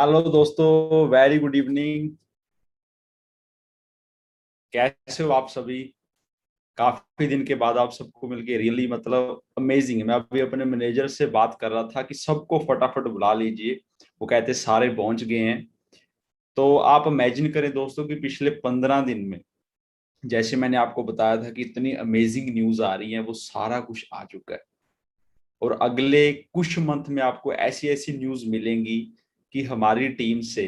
Hello दोस्तों, very good evening. कैसे हो आप सभी? काफी दिन के बाद आप सबको मिलके रियली मतलब अमेजिंग है। मैं अभी अपने मैनेजर से बात कर रहा था कि सबको फटाफट बुला लीजिए। वो कहते सारे पहुंच गए हैं। तो आप इमेजिन करें दोस्तों कि पिछले 15 दिन में, जैसे मैंने आपको बताया था कि इतनी अमेजिंग न्यूज आ रही है, वो सारा कुछ आ चुका है। और अगले कुछ मंथ में आपको ऐसी ऐसी न्यूज मिलेंगी कि हमारी टीम से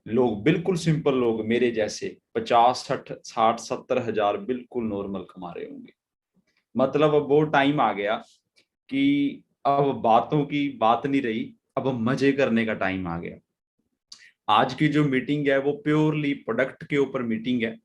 लोग, बिल्कुल सिंपल लोग मेरे जैसे, 50 60 60 70 हजार बिल्कुल नॉर्मल कमा रहे होंगे। मतलब अब वो टाइम आ गया कि अब बातों की बात नहीं रही, अब मजे करने का टाइम आ गया। आज की जो मीटिंग है वो प्योरली प्रोडक्ट के ऊपर मीटिंग है।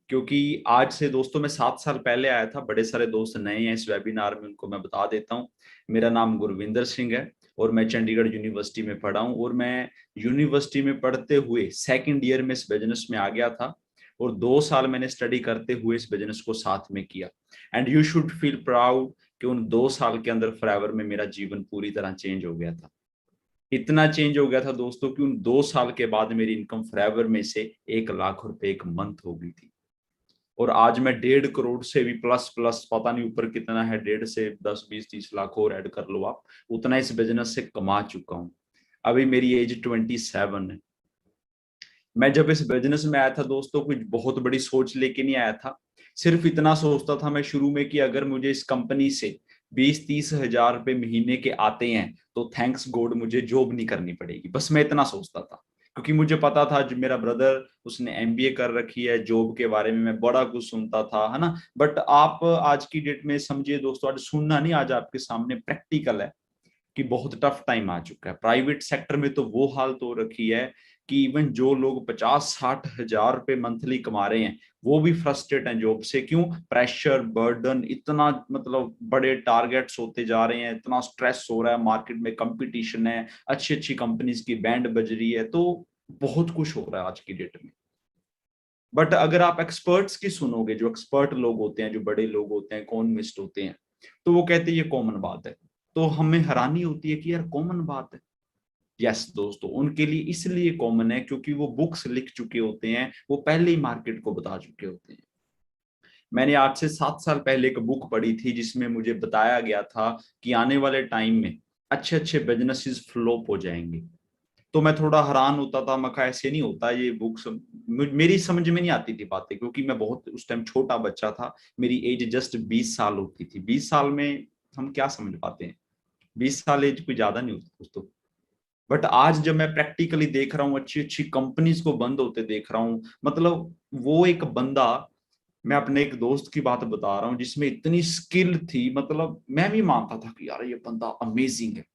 क्योंकि आज से दोस्तों मैं 7 साल पहले आया था, बड़े सारे दोस्त नए हैं इस वेबिनार में, उनको मैं बता देता हूँ। मेरा नाम गुरविंदर सिंह है और मैं चंडीगढ़ यूनिवर्सिटी में पढ़ा हूँ। और मैं यूनिवर्सिटी में पढ़ते हुए सेकंड ईयर में इस बिजनेस में आ गया था। और 2 साल मैंने स्टडी करते हुए इस बिजनेस को साथ में किया। And you should feel proud कि उन 2 साल के अंदर फॉरएवर में मेरा जीवन पूरी तरह चेंज हो गया था। इतना चेंज हो गया था दोस्तों कि उन 2 साल के बाद मेरी इनकम फॉरएवर में से 1 लाख रुपए एक मंथ हो गई थी। और आज मैं 1.5 करोड़ से भी प्लस प्लस पता नहीं ऊपर कितना है, 1.5 से 10 20 30 लाख और ऐड कर लो आप, उतना इस बिजनेस से कमा चुका हूं। अभी मेरी एज 27 है। मैं जब इस बिजनेस में आया था दोस्तों, कुछ बहुत बड़ी सोच लेके नहीं आया था। सिर्फ इतना सोचता था मैं शुरू में कि अगर मुझे इस कंपनी से 20 30 हजार रुपए महीने के आते हैं तो थैंक्स गॉड मुझे जॉब नहीं करनी पड़ेगी। बस मैं इतना सोचता था, क्योंकि मुझे पता था जो मेरा ब्रदर, उसने एमबीए कर रखी है, जॉब के बारे में मैं बड़ा कुछ सुनता था, है ना। बट आप आज की डेट में समझिए दोस्तों, आज सुनना नहीं, आज आपके सामने प्रैक्टिकल है कि बहुत टफ टाइम आ चुका है। प्राइवेट सेक्टर में तो वो हालत हो रखी है कि इवन जो लोग 50 60 हजार रुपए मंथली कमा रहे हैं वो भी फ्रस्ट्रेट हैं जॉब से। क्यों? प्रेशर, बर्डन इतना, मतलब बड़े टारगेट्स होते जा रहे हैं, इतना स्ट्रेस हो रहा है, मार्केट में कंपटीशन है, अच्छी अच्छी कंपनीज की बैंड बज रही है, तो बहुत कुछ हो रहा है आज की डेट में। बट अगर आप एक्सपर्ट्स की सुनोगे, जो एक्सपर्ट लोग होते हैं, जो बड़े लोग होते हैं, इकोनॉमिस्ट होते हैं, तो वो कहते हैं ये कॉमन बात है। तो हमें हैरानी होती है कि यार कॉमन बात है। यस दोस्तों, उनके लिए इसलिए कॉमन है क्योंकि वो बुक्स लिख चुके होते हैं, वो पहले ही मार्केट को बता चुके होते हैं। मैंने आज से 7 साल पहले एक बुक पढ़ी थी जिसमें मुझे बताया गया था कि आने वाले टाइम में अच्छे अच्छे बिजनेसेस फ्लॉप हो जाएंगे। तो मैं थोड़ा हैरान होता था, मैं कहा ऐसे नहीं होता, ये बुक्स मेरी समझ में नहीं आती थी बातें, क्योंकि मैं बहुत उस टाइम छोटा बच्चा था। मेरी एज जस्ट 20 साल होती थी। 20 साल में हम क्या समझ पाते हैं? 20 साल एज कोई ज्यादा नहीं होती दोस्तों। बट आज जब मैं प्रैक्टिकली देख रहा हूँ, अच्छी अच्छी कंपनीज को बंद होते देख रहा हूँ, मतलब वो एक बंदा, मैं अपने एक दोस्त की बात बता रहा हूँ जिसमें इतनी स्किल थी, मतलब मैं भी मानता था कि यार ये बंदा अमेजिंग है।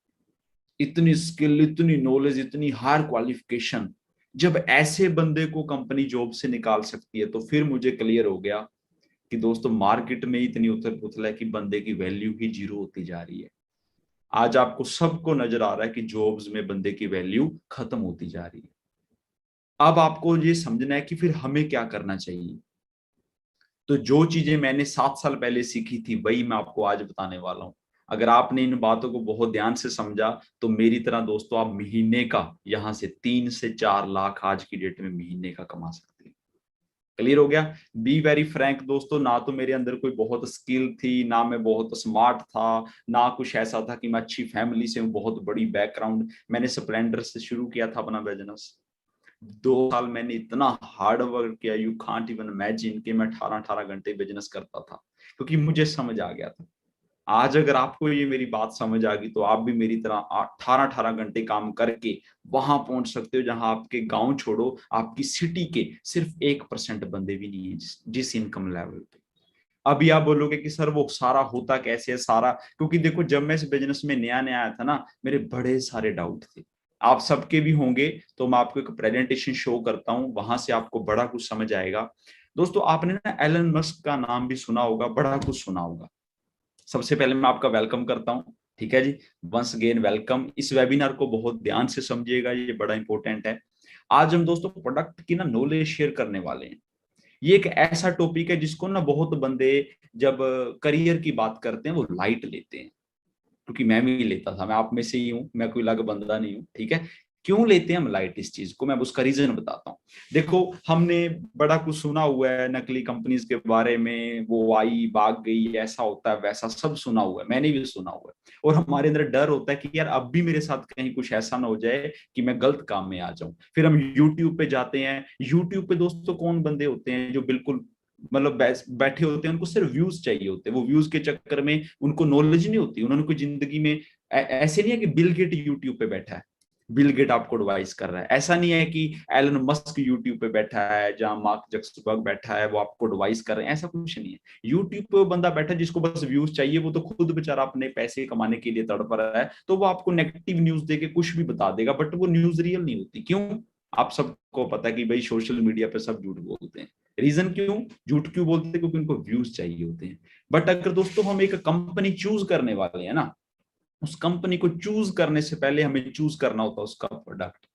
इतनी स्किल, इतनी नॉलेज, इतनी हायर क्वालिफिकेशन, जब ऐसे बंदे को कंपनी जॉब से निकाल सकती है तो फिर मुझे क्लियर हो गया कि दोस्तों मार्केट में इतनी उथल पुथल है कि बंदे की वैल्यू ही जीरो होती जा रही है। आज आपको सबको नजर आ रहा है कि जॉब्स में बंदे की वैल्यू खत्म होती जा रही है। अब आपको ये समझना है कि फिर हमें क्या करना चाहिए। तो जो चीजें मैंने 7 साल पहले सीखी थी वही मैं आपको आज बताने वाला हूं। अगर आपने इन बातों को बहुत ध्यान से समझा तो मेरी तरह दोस्तों आप महीने का यहां से 3 से 4 लाख आज की डेट में महीने का कमा सकते हैं। क्लियर हो गया? बी वेरी फ्रैंक दोस्तों, ना तो मेरे अंदर कोई बहुत स्किल थी, ना मैं बहुत स्मार्ट था, ना कुछ ऐसा था कि मैं अच्छी फैमिली से हूँ, बहुत बड़ी बैकग्राउंड। मैंने स्प्लेंडर से शुरू किया था अपना बिजनेस। 2 साल मैंने इतना हार्ड वर्क किया, यू कांट इवन इमेजिन कि मैं 18 18 घंटे बिजनेस करता था, क्योंकि मुझे समझ आ गया था। आज अगर आपको ये मेरी बात समझ आ गई तो आप भी मेरी तरह 18 18 घंटे काम करके वहां पहुंच सकते हो जहां आपके गांव छोड़ो, आपकी सिटी के सिर्फ 1% बंदे भी नहीं है जिस इनकम लेवल पे। अभी आप बोलोगे कि सर वो सारा होता कैसे है सारा, क्योंकि देखो जब मैं इस बिजनेस में नया नया आया था ना, मेरे बड़े सारे डाउट थे। आप सबके भी होंगे। तो मैं आपको एक प्रेजेंटेशन शो करता हूं, वहां से आपको बड़ा कुछ समझ आएगा। दोस्तों आपने ना एलन मस्क का नाम भी सुना होगा, बड़ा कुछ सुना होगा। सबसे पहले मैं आपका वेलकम करता हूं। ठीक है जी। Once again welcome. इस वेबिनार को बहुत ध्यान से समझिएगा, ये बड़ा इंपॉर्टेंट है। आज हम दोस्तों प्रोडक्ट की ना नॉलेज शेयर करने वाले हैं। ये एक ऐसा टॉपिक है जिसको ना बहुत बंदे जब करियर की बात करते हैं वो लाइट लेते हैं, क्योंकि मैं भी लेता था, मैं आप में से ही हूँ, मैं कोई अलग बंदा नहीं हूँ। ठीक है। क्यों लेते हैं हम लाइट इस चीज को, मैं उसका रीजन बताता हूँ। देखो, हमने बड़ा कुछ सुना हुआ है नकली कंपनीज के बारे में, वो आई भाग गई, ऐसा होता है वैसा, सब सुना हुआ है, मैंने भी सुना हुआ है। और हमारे अंदर डर होता है कि यार अब भी मेरे साथ कहीं कुछ ऐसा ना हो जाए कि मैं गलत काम में आ जाऊं। फिर हम यूट्यूब पे जाते हैं। यूट्यूब पे दोस्तों कौन बंदे होते हैं जो बिल्कुल मतलब बैठे होते हैं, उनको सिर्फ व्यूज चाहिए होते हैं। वो व्यूज के चक्कर में उनको नॉलेज नहीं होती, उन्होंने कोई जिंदगी में ऐसे नहीं है कि बिल गेट यूट्यूब पे बैठा है, बिल गेट आपको एडवाइस कर रहा है, ऐसा नहीं है कि एलन मस्क यूट्यूब पे बैठा है, जहां मार्क जक्सबर्ग बैठा है वो आपको एडवाइस कर रहे हैं, ऐसा कुछ नहीं है। यूट्यूब पे वो बंदा बैठा है जिसको बस व्यूज चाहिए, वो तो खुद बेचारा अपने पैसे कमाने के लिए तड़प रहा है, तो वो आपको नेगेटिव न्यूज देके कुछ भी बता देगा, बट वो न्यूज रियल नहीं होती। क्यों? आप सबको पता है कि भाई सोशल मीडिया पे सब झूठ बोलते हैं। रीजन क्यों झूठ क्यों बोलते हैं? क्योंकि उनको व्यूज चाहिए होते हैं। बट अगर दोस्तों हम एक कंपनी चूज करने वाले हैं ना, उस कंपनी को चूज करने से पहले हमें चूज करना होता है उसका प्रोडक्ट।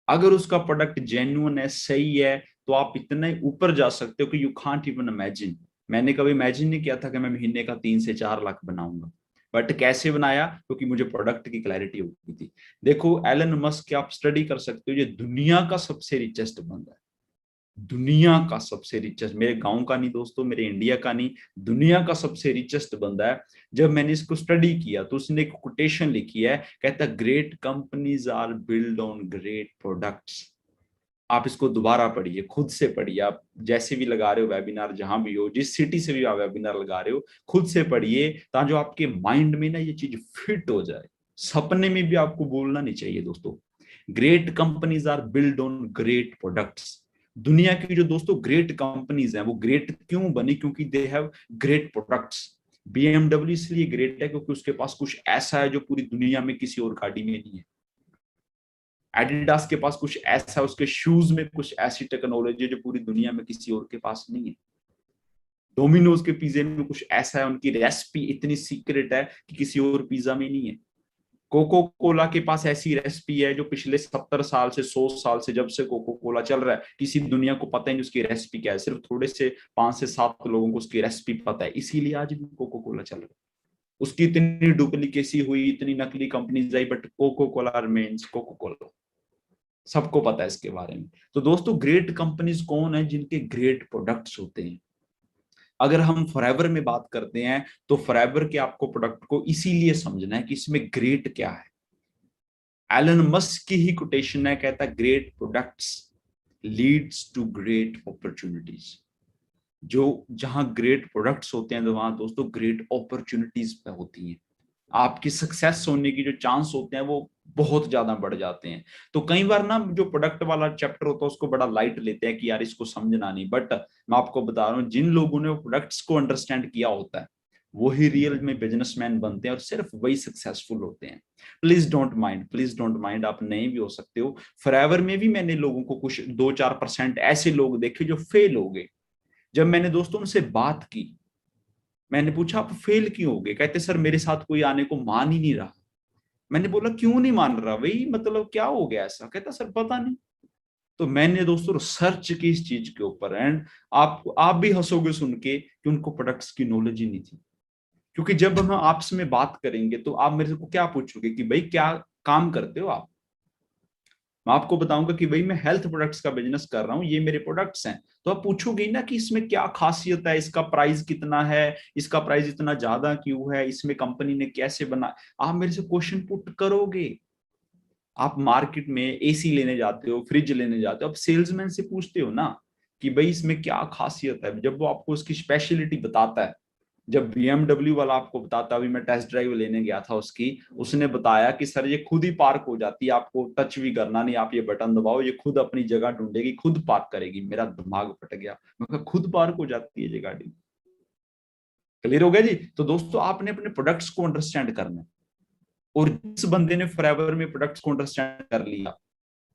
अगर उसका प्रोडक्ट जेन्युइन है, सही है, तो आप इतने ऊपर जा सकते हो कि यू कांट इवन इमेजिन। मैंने कभी इमेजिन नहीं किया था कि मैं महीने का 3 से 4 लाख बनाऊंगा, बट कैसे बनाया? क्योंकि मुझे प्रोडक्ट की क्लैरिटी हो गई थी। देखो, एलन मस्क की आप स्टडी कर सकते हो, ये दुनिया का सबसे रिचेस्ट बंदा है, दुनिया का सबसे रिचेस्ट, मेरे गांव का नहीं दोस्तों, मेरे इंडिया का नहीं, दुनिया का सबसे रिचेस्ट बंदा है। जब मैंने इसको स्टडी किया तो उसने एक कोटेशन लिखी है, कहता great companies are build on great products. आप इसको दोबारा पढ़िए, खुद से पढ़िए, आप जैसे भी लगा रहे हो वेबिनार, जहां भी हो, जिस सिटी से भी आप वेबिनार लगा रहे हो, खुद से पढ़िए, ताकि जो आपके माइंड में ना ये चीज फिट हो जाए। सपने में भी आपको बोलना नहीं चाहिए दोस्तों, great companies are build on great products. दुनिया की जो दोस्तों ग्रेट कंपनीज हैं वो ग्रेट क्यों बनी? क्योंकि they have great products. BMW इसलिए ग्रेट है क्योंकि उसके पास कुछ ऐसा है जो पूरी दुनिया में किसी और गाड़ी में नहीं है। एडिडास के पास कुछ ऐसा है, उसके शूज में कुछ ऐसी टेक्नोलॉजी है जो पूरी दुनिया में किसी और के पास नहीं है। डोमिनोज के पिज्जे में कुछ ऐसा है, उनकी रेसिपी इतनी सीक्रेट है कि किसी और पिज्जा में नहीं है। कोको कोला के पास ऐसी रेसिपी है जो पिछले 70 साल से 100 साल से, जब से कोको कोला चल रहा है, किसी दुनिया को पता ही नहीं उसकी रेसिपी क्या है, सिर्फ थोड़े से 5 से 7 लोगों को उसकी रेसिपी पता है, इसीलिए आज भी कोको कोला चल रहा है। उसकी इतनी डुप्लीकेसी हुई, इतनी नकली कंपनीज आई, but coca cola remains coca cola. सबको पता है इसके बारे में। तो दोस्तों, ग्रेट कंपनीज कौन है? जिनके ग्रेट प्रोडक्ट्स होते हैं। अगर हम फॉरएवर में बात करते हैं तो फॉरएवर के आपको प्रोडक्ट को इसीलिए समझना है कि इसमें ग्रेट क्या है। एलन मस्क की ही कोटेशन है, कहता है great products leads to great opportunities. जो जहां ग्रेट प्रोडक्ट्स होते हैं तो वहां दोस्तों ग्रेट अपॉर्चुनिटीज होती हैं। आपकी सक्सेस होने की जो चांस होते हैं वो बहुत ज्यादा बढ़ जाते हैं। तो कई बार ना जो प्रोडक्ट वाला चैप्टर होता है उसको बड़ा लाइट लेते हैं कि यार इसको समझना नहीं, बट मैं आपको बता रहा हूँ, जिन लोगों ने प्रोडक्ट्स को अंडरस्टैंड किया होता है वही रियल में बिजनेसमैन बनते हैं और सिर्फ वही सक्सेसफुल होते हैं। Please don't mind, please don't mind, आप नहीं भी हो सकते हो। फॉरएवर में भी मैंने लोगों को कुछ 2-4% ऐसे लोग देखे जो फेल हो गए। जब मैंने दोस्तों उनसे बात की, मैंने पूछा आप फेल क्यों हो गए? कहते सर मेरे साथ कोई आने को मान ही नहीं रहा। मैंने बोला क्यों नहीं मान रहा भाई, मतलब क्या हो गया ऐसा? कहता सर पता नहीं। तो मैंने दोस्तों रिसर्च की इस चीज के ऊपर, एंड आप भी हंसोगे सुन के कि उनको प्रोडक्ट्स की नॉलेज ही नहीं थी। क्योंकि जब हम आपस में बात करेंगे तो आप मेरे को क्या पूछोगे कि भाई क्या काम करते हो आप? मैं आपको बताऊंगा कि भाई मैं हेल्थ प्रोडक्ट्स का बिजनेस कर रहा हूँ, ये मेरे प्रोडक्ट्स हैं। तो आप पूछोगे ना कि इसमें क्या खासियत है, इसका प्राइस कितना है, इसका प्राइस इतना ज्यादा क्यों है, इसमें कंपनी ने कैसे बना, आप मेरे से क्वेश्चन पुट करोगे। आप मार्केट में एसी लेने जाते हो, फ्रिज लेने जाते हो, आप सेल्समैन से पूछते हो ना कि भाई इसमें क्या खासियत है। जब वो आपको उसकी स्पेशलिटी बताता है, जब बीएमडब्ल्यू वाला आपको बताता, अभी मैं टेस्ट ड्राइव लेने गया था उसकी, उसने बताया कि सर ये खुद ही पार्क हो जाती है, आपको टच भी करना नहीं, आप ये बटन दबाओ ये खुद अपनी जगह ढूंढेगी, खुद पार्क करेगी। मेरा दिमाग फट गया, मैं कहा खुद पार्क हो जाती है ये गाड़ी? क्लियर हो गया जी? तो दोस्तों आपने अपने प्रोडक्ट्स को अंडरस्टैंड करना है। और जिस बंदे ने फॉरएवर में प्रोडक्ट्स को अंडरस्टैंड कर लिया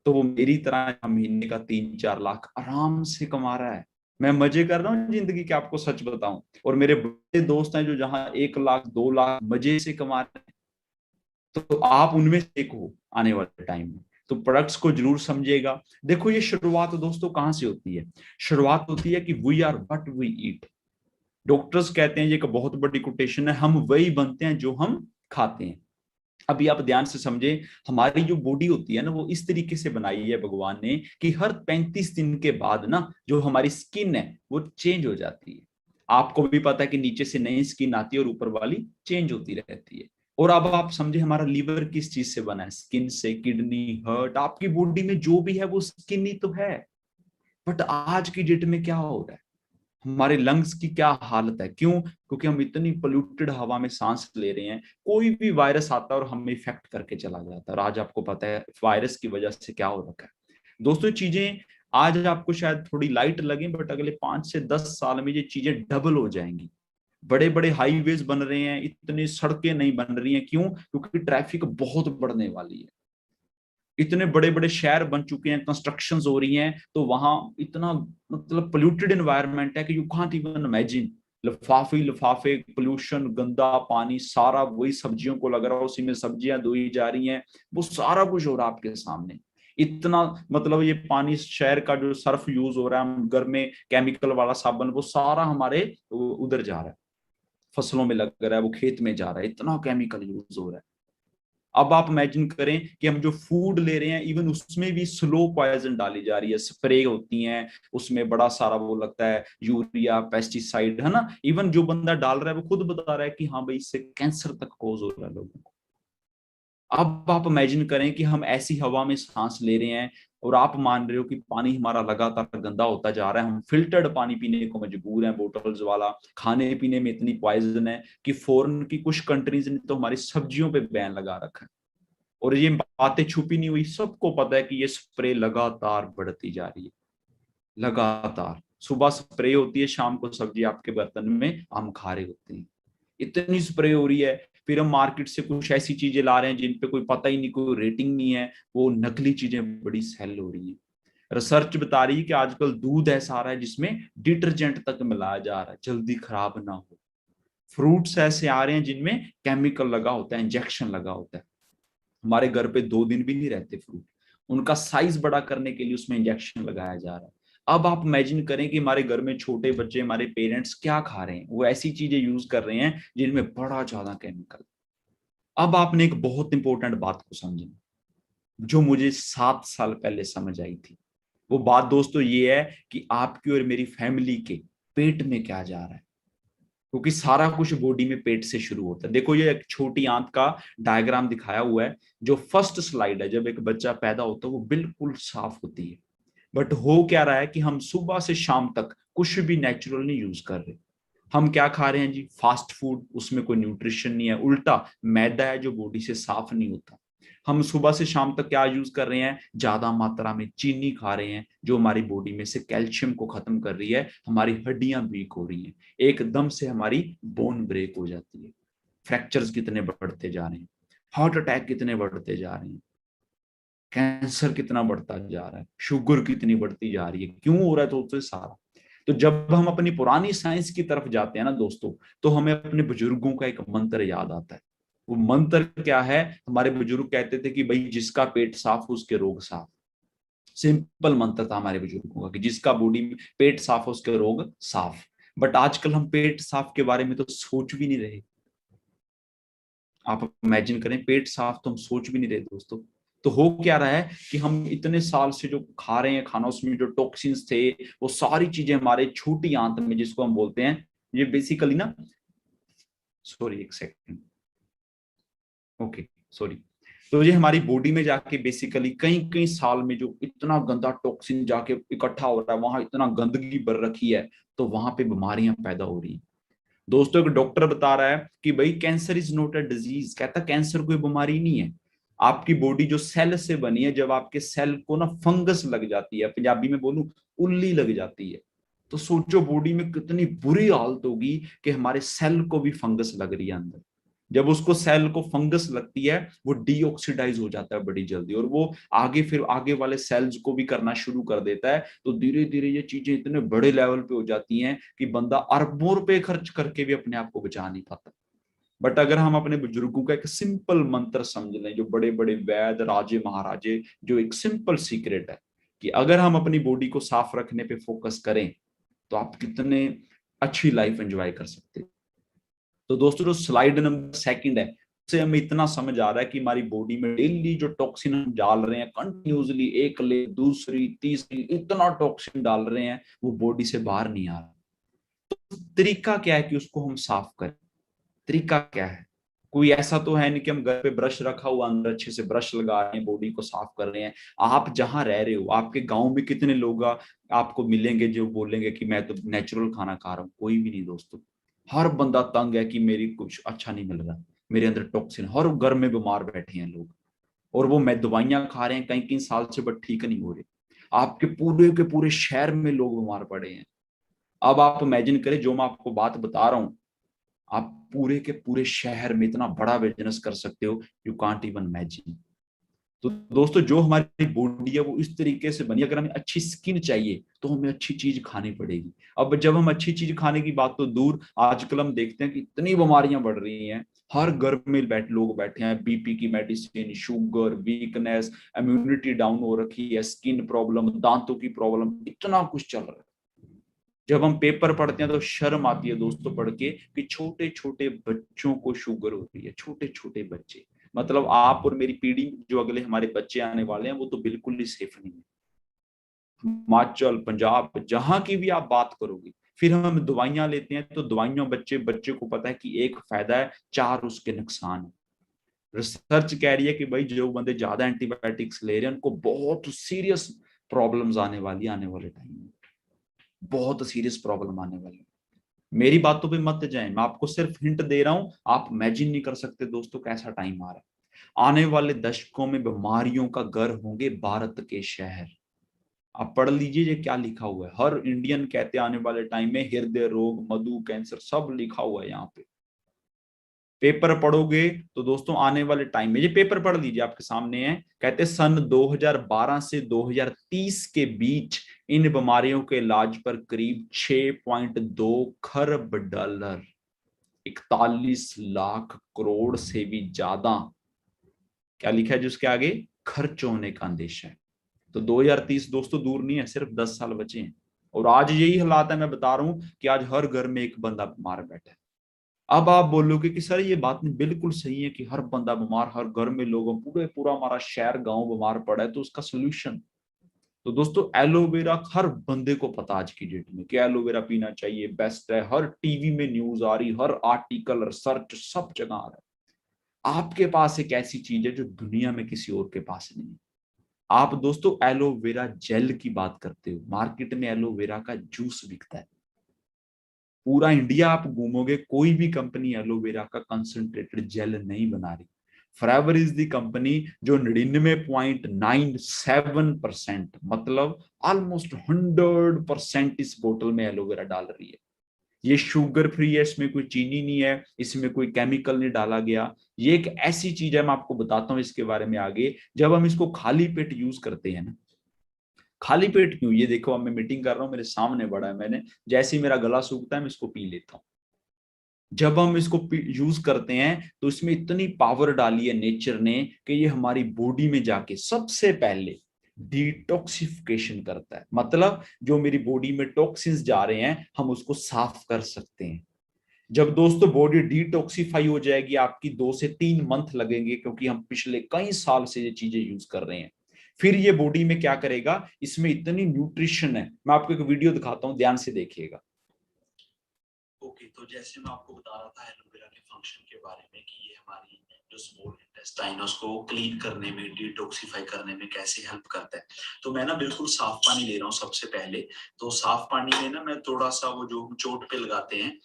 तो वो मेरी तरह महीने का 3-4 लाख आराम से कमा रहा है। मैं मजे कर रहा हूँ जिंदगी के, आपको सच बताऊं। और मेरे बड़े दोस्त हैं जो जहां 1 लाख 2 लाख मजे से कमा रहे हैं, तो आप उनमें से एक हो आने वाले टाइम में। तो प्रोडक्ट्स को जरूर समझिएगा। देखो ये शुरुआत दोस्तों कहां से होती है? शुरुआत होती है कि we are what we eat. Doctors कहते हैं, ये एक बहुत बड़ी कोटेशन है, हम वही बनते हैं जो हम खाते हैं। अभी आप ध्यान से समझे, हमारी जो बॉडी होती है ना, वो इस तरीके से बनाई है भगवान ने कि हर 35 दिन के बाद ना जो हमारी स्किन है वो चेंज हो जाती है। आपको भी पता है कि नीचे से नई स्किन आती है और ऊपर वाली चेंज होती रहती है। और अब आप समझे हमारा लीवर किस चीज से बना है? स्किन से। किडनी, हार्ट, आपकी बॉडी में जो भी है वो स्किन ही तो है। बट आज की डेट में क्या हो रहा है? हमारे लंग्स की क्या हालत है? क्यों? क्योंकि हम इतनी पोल्यूटेड हवा में सांस ले रहे हैं। कोई भी वायरस आता है और हमें इफेक्ट करके चला जाता है। और आज आपको पता है वायरस की वजह से क्या हो रखा है। दोस्तों, चीजें आज आपको शायद थोड़ी लाइट लगे, बट अगले 5 से 10 साल में ये चीजें डबल हो जाएंगी। बड़े बड़े हाईवेज बन रहे हैं, इतनी सड़कें नहीं बन रही हैं। क्यों? क्योंकि ट्रैफिक बहुत बढ़ने वाली है। इतने बड़े बड़े शहर बन चुके हैं, कंस्ट्रक्शंस हो रही हैं, तो वहां इतना मतलब पोल्यूटेड एनवायरनमेंट है कि यू कांट इवन इमेजिन। लिफाफे लिफाफे, पोल्यूशन, गंदा पानी, सारा वही सब्जियों को लग रहा है, उसी में सब्जियां धोई जा रही हैं। वो सारा कुछ हो रहा है आपके सामने। इतना मतलब ये पानी, शहर का जो सर्फ यूज हो रहा है, हम घर में केमिकल वाला साबुन, वो सारा हमारे उधर जा रहा है, फसलों में लग रहा है, वो खेत में जा रहा है। इतना केमिकल यूज हो रहा है। अब आप इमेजिन करें कि हम जो फूड ले रहे हैं, इवन उसमें भी स्लो पॉइजन डाली जा रही है, स्प्रे होती हैं उसमें, बड़ा सारा वो लगता है यूरिया, पेस्टिसाइड, है ना। इवन जो बंदा डाल रहा है वो खुद बता रहा है कि हाँ भाई इससे कैंसर तक कोज हो रहा है लोगों को। अब आप इमेजिन करें कि हम ऐसी हवा में सांस ले रहे हैं, और आप मान रहे हो कि पानी हमारा लगातार गंदा होता जा रहा है। हम फिल्टर्ड पानी पीने को मजबूर हैं, बोटल्स वाला। खाने पीने में इतनी पॉइजन है कि फॉरेन की कुछ कंट्रीज ने तो हमारी सब्जियों पे बैन लगा रखा है। और ये बातें छुपी नहीं हुई, सबको पता है कि ये स्प्रे लगातार बढ़ती जा रही है। लगातार सुबह स्प्रे होती है, शाम को सब्जी आपके बर्तन में हम खा रहे होते हैं। इतनी स्प्रे हो रही है। फिर हम मार्केट से कुछ ऐसी चीजें ला रहे हैं जिन पे कोई पता ही नहीं, कोई रेटिंग नहीं है, वो नकली चीजें बड़ी सेल हो रही है। रिसर्च बता रही है कि आजकल दूध ऐसा आ रहा है जिसमें डिटर्जेंट तक मिलाया जा रहा है, जल्दी खराब ना हो। फ्रूट्स ऐसे आ रहे हैं जिनमें केमिकल लगा होता है, इंजेक्शन लगा होता है। हमारे घर पे 2 दिन भी नहीं रहते फ्रूट, उनका साइज बड़ा करने के लिए उसमें इंजेक्शन लगाया जा रहा है। अब आप इमेजिन करें कि हमारे घर में छोटे बच्चे, हमारे पेरेंट्स क्या खा रहे हैं, वो ऐसी चीजें यूज कर रहे हैं जिनमें बड़ा ज्यादा केमिकल। अब आपने एक बहुत इंपॉर्टेंट बात को समझना, जो मुझे 7 साल पहले समझ आई थी। वो बात दोस्तों ये है कि आपकी और मेरी फैमिली के पेट में क्या जा रहा है। क्योंकि सारा कुछ बॉडी में पेट से शुरू होता है। देखो, ये एक छोटी आंत का डायग्राम दिखाया हुआ है। जो फर्स्ट स्लाइड है, जब एक बच्चा पैदा होता है वो बिल्कुल साफ होती है। बट हो क्या रहा है कि हम सुबह से शाम तक कुछ भी नेचुरल नहीं यूज कर रहे। हम क्या खा रहे हैं जी? फास्ट फूड, उसमें कोई न्यूट्रिशन नहीं है, उल्टा मैदा है जो बॉडी से साफ नहीं होता। हम सुबह से शाम तक क्या यूज कर रहे हैं? ज्यादा मात्रा में चीनी खा रहे हैं, जो हमारी बॉडी में से कैल्शियम को खत्म कर रही है। हमारी हड्डियां वीक हो रही हैं, एकदम से हमारी बोन ब्रेक हो जाती है। फ्रैक्चर्स कितने बढ़ते जा रहे हैं, हार्ट अटैक कितने बढ़ते जा रहे हैं, कैंसर कितना बढ़ता जा रहा है, शुगर कितनी बढ़ती जा रही है। क्यों हो रहा है? तो सारा। तो जब हम अपनी पुरानी साइंस की तरफ जाते हैं ना दोस्तों, तो हमें अपने बुजुर्गों का एक मंत्र याद आता है। वो मंत्र क्या है? हमारे बुजुर्ग कहते थे कि भाई जिसका पेट साफ उसके रोग साफ। सिंपल मंत्र था हमारे बुजुर्गों का कि जिसका बॉडी में पेट साफ हो उसके रोग साफ। बट आजकल हम पेट साफ के बारे में तो सोच भी नहीं रहे। आप इमेजिन करें, पेट साफ तो हम सोच भी नहीं रहे दोस्तों। तो हो क्या रहा है कि हम इतने साल से जो खा रहे हैं खाना, उसमें जो टॉक्सिन्स थे, वो सारी चीजें हमारे छोटी आंत में, जिसको हम बोलते हैं, ये बेसिकली ना, सॉरी एक सेकंड, ओके, सॉरी। तो ये हमारी बॉडी में जाके बेसिकली कई कई साल में जो इतना गंदा टॉक्सिन जाके इकट्ठा हो रहा है, वहां इतना गंदगी भर रखी है, तो वहां पे बीमारियां पैदा हो रही हैं। दोस्तों, एक डॉक्टर बता रहा है कि भाई cancer is not a disease, कहता कैंसर कोई बीमारी नहीं है। आपकी बॉडी जो सेल से बनी है, जब आपके सेल को ना फंगस लग जाती है, पंजाबी में बोलूं उल्ली लग जाती है, तो सोचो बॉडी में कितनी बुरी हालत होगी कि हमारे सेल को भी फंगस लग रही है अंदर। जब उसको सेल को फंगस लगती है, वो डीऑक्सीडाइज हो जाता है बड़ी जल्दी, और वो आगे फिर आगे वाले सेल्स को भी करना शुरू कर देता है। तो धीरे धीरे ये चीजें इतने बड़े लेवल पे हो जाती हैं कि बंदा अरबों रुपए खर्च करके भी अपने आप को बचा नहीं पाता। बट अगर हम अपने बुजुर्गों का एक सिंपल मंत्र समझ लें, जो बड़े बड़े वैद राजे महाराजे, जो एक सिंपल सीक्रेट है कि अगर हम अपनी बॉडी को साफ रखने पे फोकस करें, तो आप कितने अच्छी लाइफ एंजॉय कर सकते हैं। तो दोस्तों, जो स्लाइड नंबर सेकंड है, से हमें इतना समझ आ रहा है कि हमारी बॉडी में डेली जो टॉक्सिन हम डाल रहे हैं कंटिन्यूसली, एक ले दूसरी तीसरी, इतना टॉक्सिन डाल रहे हैं वो बॉडी से बाहर नहीं आ रहा। तो तरीका क्या है कि उसको हम साफ करें? तरीका क्या है? कोई ऐसा तो है नहीं कि हम घर पे ब्रश रखा हुआ अंदर अच्छे से ब्रश लगा रहे हैं, बॉडी को साफ कर रहे हैं। आप जहां रह रहे हो, आपके गांव में कितने लोग आपको मिलेंगे जो बोलेंगे कि मैं तो नेचुरल खाना खा रहा हूँ? कोई भी नहीं दोस्तों। हर बंदा तंग है कि मेरी कुछ अच्छा नहीं मिल रहा, मेरे अंदर टॉक्सिन, हर घर में बीमार बैठे हैं लोग, और वो मैं दवाइयां खा रहे हैं कई कई साल से, बट ठीक नहीं हो रहे। आपके पूरे के पूरे शहर में लोग बीमार पड़े हैं। अब आप इमेजिन करें, जो मैं आपको बात बता रहा हूँ, आप पूरे के पूरे शहर में इतना बड़ा बिजनेस कर सकते हो, यू कांट इवन इमेजिन। तो दोस्तों, जो हमारी बॉडी है वो इस तरीके से बनी, अगर हमें अच्छी स्किन चाहिए तो हमें अच्छी चीज खानी पड़ेगी। अब जब हम अच्छी चीज खाने की बात तो दूर, आजकल हम देखते हैं कि इतनी बीमारियां बढ़ रही हैं, हर घर में लोग बैठे हैं, बीपी की medicine, sugar, weakness, immunity down हो रखी है, स्किन प्रॉब्लम, दांतों की प्रॉब्लम, इतना कुछ चल रहा है। जब हम पेपर पढ़ते हैं तो शर्म आती है दोस्तों पढ़ के कि छोटे छोटे बच्चों को शुगर हो रही है, छोटे छोटे बच्चे। मतलब आप और मेरी पीढ़ी, जो अगले हमारे बच्चे आने वाले हैं, वो तो बिल्कुल ही सेफ नहीं है। हिमाचल, पंजाब, जहां की भी आप बात करोगे, फिर हम दवाइयां लेते हैं तो दवाइयां, बच्चे बच्चे को पता है कि एक फायदा है, चार उसके नुकसान है। रिसर्च कह रही है कि भाई जो बंदे ज्यादा एंटीबायोटिक्स ले रहे हैं उनको बहुत सीरियस प्रॉब्लम्स आने वाली, आने वाले टाइम में बहुत सीरियस प्रॉब्लम आने वाली है। मेरी बातों पे मत जाएं, मैं आपको सिर्फ हिंट दे रहा हूं, आप इमेजिन नहीं कर सकते दोस्तों कैसा टाइम आ रहा है। आने वाले दशकों में बीमारियों का घर होंगे भारत के शहर। आप पढ़ लीजिए ये क्या लिखा हुआ है, हर इंडियन कहते हैं आने वाले टाइम में हृदय रोग, मधु, कैंसर, सब लिखा हुआ है यहाँ पे। पेपर पढ़ोगे तो दोस्तों आने वाले टाइम में, ये पेपर पढ़ लीजिए आपके सामने है, कहते सन 2012 से 2030 के बीच इन बीमारियों के इलाज पर करीब 6.2 खरब डॉलर, 41 लाख करोड़ से भी ज्यादा, क्या लिखा है जिसके आगे, खर्च होने का अंदेशा है। तो 2030 दोस्तों दूर नहीं है, सिर्फ 10 साल बचे हैं। और आज यही हालात है, मैं बता रहा हूं कि आज हर घर में एक बंदा बीमार बैठा है। अब आप बोलोगे कि सर ये बात नहीं, बिल्कुल सही है कि हर बंदा बीमार, हर घर में लोगों, पूरे पूरा हमारा शहर गांव बीमार पड़ा है, तो उसका सोल्यूशन, तो दोस्तों एलोवेरा हर बंदे को पता आज की डेट में कि एलोवेरा पीना चाहिए, बेस्ट है। हर टीवी में न्यूज आ रही, हर आर्टिकल, रिसर्च सब जगह आ रहा है। आपके पास एक ऐसी चीज है जो दुनिया में किसी और के पास नहीं है। आप दोस्तों एलोवेरा जेल की बात करते हो, मार्केट में एलोवेरा का जूस बिकता है। पूरा इंडिया आप घूमोगे, कोई भी कंपनी एलोवेरा का कंसंट्रेटेड जेल नहीं बना रही। फॉरएवर इज द कंपनी जो 99.97%, मतलब ऑलमोस्ट 100% इस बोतल में एलोवेरा डाल रही है। ये शुगर फ्री है, इसमें कोई चीनी नहीं है, इसमें कोई केमिकल नहीं डाला गया। ये एक ऐसी चीज है, मैं आपको बताता हूँ इसके बारे में आगे। जब हम इसको खाली पेट यूज करते हैं ना, खाली पेट क्यों, ये देखो अब मैं मीटिंग कर रहा हूँ, मेरे सामने बड़ा है, मैंने जैसे ही मेरा गला सूखता है मैं इसको पी लेता हूँ। जब हम इसको यूज करते हैं तो इसमें इतनी पावर डाली है नेचर ने कि ये हमारी बॉडी में जाके सबसे पहले डिटॉक्सिफिकेशन करता है। मतलब जो मेरी बॉडी में टॉक्सिन्स जा रहे हैं हम उसको साफ कर सकते हैं। जब दोस्तों बॉडी डिटॉक्सिफाई हो जाएगी, आपकी 2 से 3 मंथ लगेंगे, क्योंकि हम पिछले कई साल से ये चीजें यूज कर रहे हैं। फिर ये बॉडी में क्या करेगा, इसमें इतनी न्यूट्रिशन है, मैं आपको एक वीडियो दिखाता हूं, ध्यान से देखिएगा। ओके, तो जैसे मैं आपको बता रहा था एलोवेरा के फंक्शन के बारे में कि ये हमारी जो स्मॉल इंटेस्टाइन है उसको क्लीन करने में, डिटॉक्सिफाई करने में कैसे हेल्प करता है। तो मैं ना बिल्कुल साफ पानी ले रहा हूँ सबसे पहले। तो साफ पानी में ना मैं थोड़ा सा वो जो चोट पे लगाते हैं,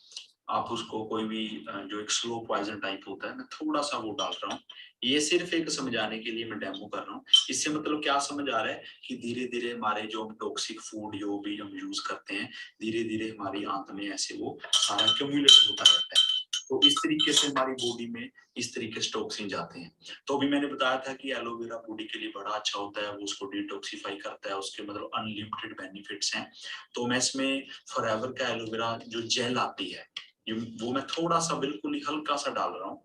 आप उसको कोई भी जो एक स्लो पॉइजन टाइप होता है, मैं थोड़ा सा वो डाल रहा हूँ। ये सिर्फ एक समझाने के लिए मैं डेमो कर रहा हूँ। इससे मतलब क्या समझ आ रहा है कि धीरे धीरे हमारे जो हम टॉक्सिक फूड जो भी हम यूज करते हैं, धीरे धीरे हमारी आंत में ऐसे वो सारा एक्यूमुलेट होता रहता है। तो इस तरीके से हमारी बॉडी में इस तरीके से टॉक्सिन जाते हैं। तो अभी मैंने बताया था कि एलोवेरा बॉडी के लिए बड़ा अच्छा होता है, वो उसको डिटॉक्सिफाई करता है, उसके मतलब अनलिमिटेड बेनिफिट्स हैं। तो मैं इसमें फॉरएवर का एलोवेरा जो जेल आती है, वो मैं थोड़ा सा बिल्कुल ही हल्का सा डाल रहा हूँ।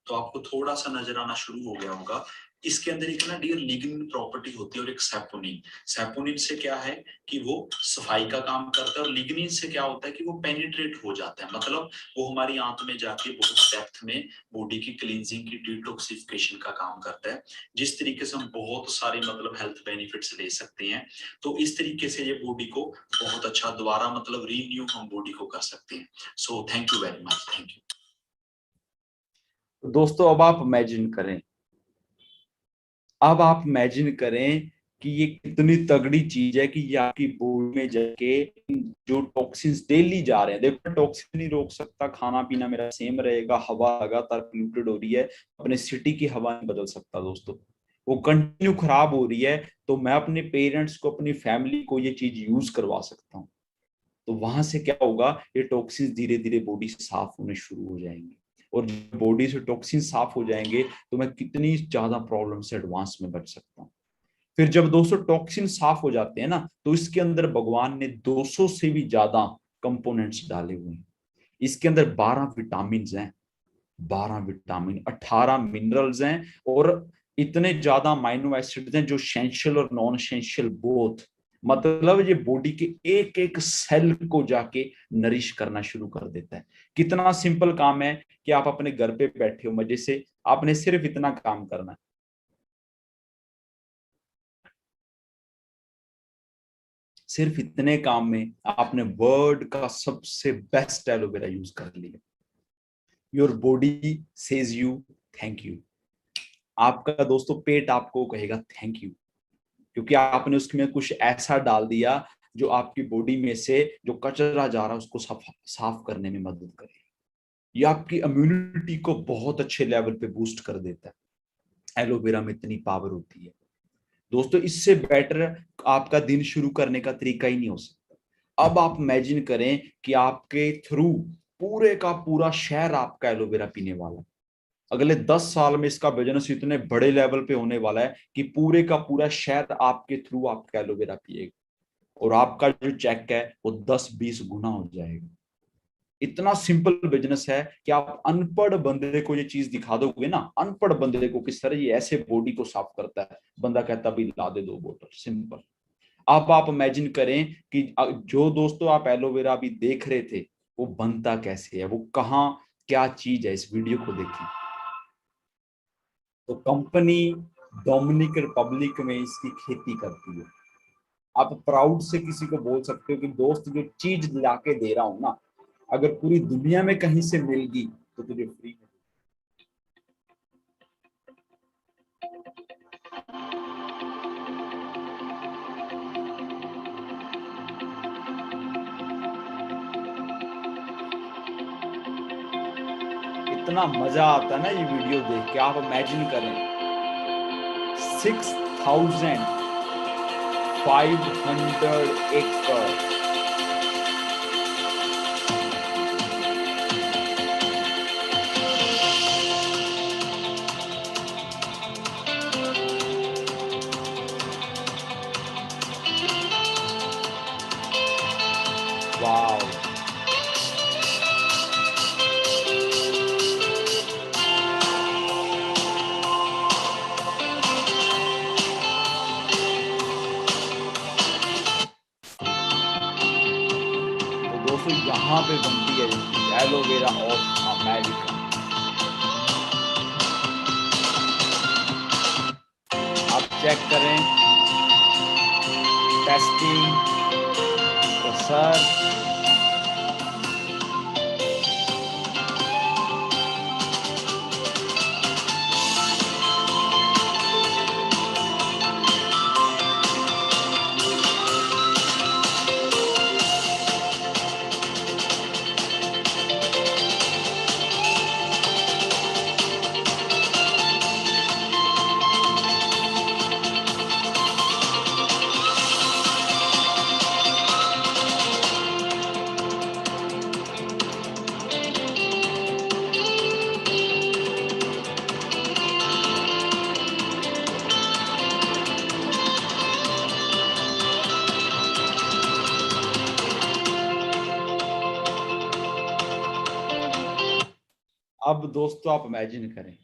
तो आपको थोड़ा सा नजर आना शुरू हो गया होगा इसके अंदर एक ना डियर लिग्निन प्रॉपर्टी होती है और एक सैपोनिन। सैपोनिन से क्या है कि वो सफाई का काम करता है और लिग्निन से क्या होता है कि वो पेनिट्रेट हो जाता है, मतलब वो हमारी आंत में जाके बहुत डेप्थ में बॉडी की क्लींजिंग की डिटॉक्सिफिकेशन का काम करता है। जिस तरीके से हम बहुत सारे मतलब हेल्थ बेनिफिट्स ले सकते हैं, तो इस तरीके से ये बॉडी को बहुत अच्छा दोबारा मतलब रीन्यू हम बॉडी को कर सकते हैं। So thank you very much, thank you. दोस्तों अब आप इमेजिन करें कि ये कितनी तगड़ी चीज है कि ये आपकी बॉडी में जाके जो टॉक्सिन्स डेली जा रहे हैं, देखो टॉक्सिन नहीं रोक सकता, खाना पीना मेरा सेम रहेगा, हवा लगातार पोल्यूटेड हो रही है, अपने सिटी की हवा नहीं बदल सकता दोस्तों, वो कंटिन्यू खराब हो रही है, तो मैं अपने पेरेंट्स को, अपनी फैमिली को ये चीज यूज करवा सकता हूँ। तो वहां से क्या होगा, ये टॉक्सिन्स धीरे धीरे बॉडी से साफ होने शुरू हो जाएंगे, और बॉडी से टॉक्सिन साफ हो जाएंगे तो मैं कितनी ज्यादा प्रॉब्लम से एडवांस में बच सकता हूँ। फिर जब 200 टॉक्सिन साफ हो जाते हैं ना, तो इसके अंदर भगवान ने 200 से भी ज्यादा कंपोनेंट्स डाले हुए हैं। इसके अंदर 12 विटामिन हैं, 12 विटामिन, 18 मिनरल्स हैं, और इतने ज्यादा अमाइनो एसिड्स हैं जो एसेंशियल और नॉन एसेंशियल बोथ, मतलब ये बॉडी के एक एक सेल को जाके नरिश करना शुरू कर देता है। कितना सिंपल काम है कि आप अपने घर पे बैठे हो मजे से, आपने सिर्फ इतना काम करना है, सिर्फ इतने काम में आपने वर्ल्ड का सबसे बेस्ट एलोवेरा यूज कर लिया। Your body says you thank you, आपका दोस्तों पेट आपको कहेगा थैंक यू, क्योंकि आपने उसमें कुछ ऐसा डाल दिया जो आपकी बॉडी में से जो कचरा जा रहा है उसको साफ साफ करने में मदद करे। ये आपकी इम्यूनिटी को बहुत अच्छे लेवल पे बूस्ट कर देता है, एलोवेरा में इतनी पावर होती है दोस्तों, इससे बेटर आपका दिन शुरू करने का तरीका ही नहीं हो सकता। अब आप इमेजिन करें कि आपके थ्रू पूरे का पूरा शहर आपका एलोवेरा पीने वाला है। अगले 10 साल में इसका बिजनेस इतने बड़े लेवल पे होने वाला है कि पूरे का पूरा शहर आपके थ्रू आपका एलोवेरा पिएगा, और आपका जो चेक है वो 10-20 गुना हो जाएगा। इतना सिंपल बिजनेस है कि आप अनपढ़ बंदे को ये चीज दिखा दोगे ना, अनपढ़ बंदे को किस तरह ये ऐसे बॉडी को साफ करता है, बंदा कहता भी ला दे 2 बोतल, सिंपल। अब आप इमेजिन करें कि जो दोस्तों आप एलोवेरा अभी देख रहे थे वो बनता कैसे है, वो कहाँ, क्या चीज है, इस वीडियो को देखिए। तो कंपनी डोमिनिकन रिपब्लिक में इसकी खेती करती है। आप प्राउड से किसी को बोल सकते हो कि दोस्त जो चीज लाके दे रहा हूं ना, अगर पूरी दुनिया में कहीं से मिल गई तो तुझे फ्री में। इतना मजा आता है ना ये वीडियो देख के, आप इमेजिन करें 6,500 एकड़। वाह, तो दोस्तों यहाँ पे बनती है एलोवेरा ऑफ अमेरिका। आप चेक करें, टेस्टिंग, रिसर्च, अब दोस्तों आप इमेजिन करें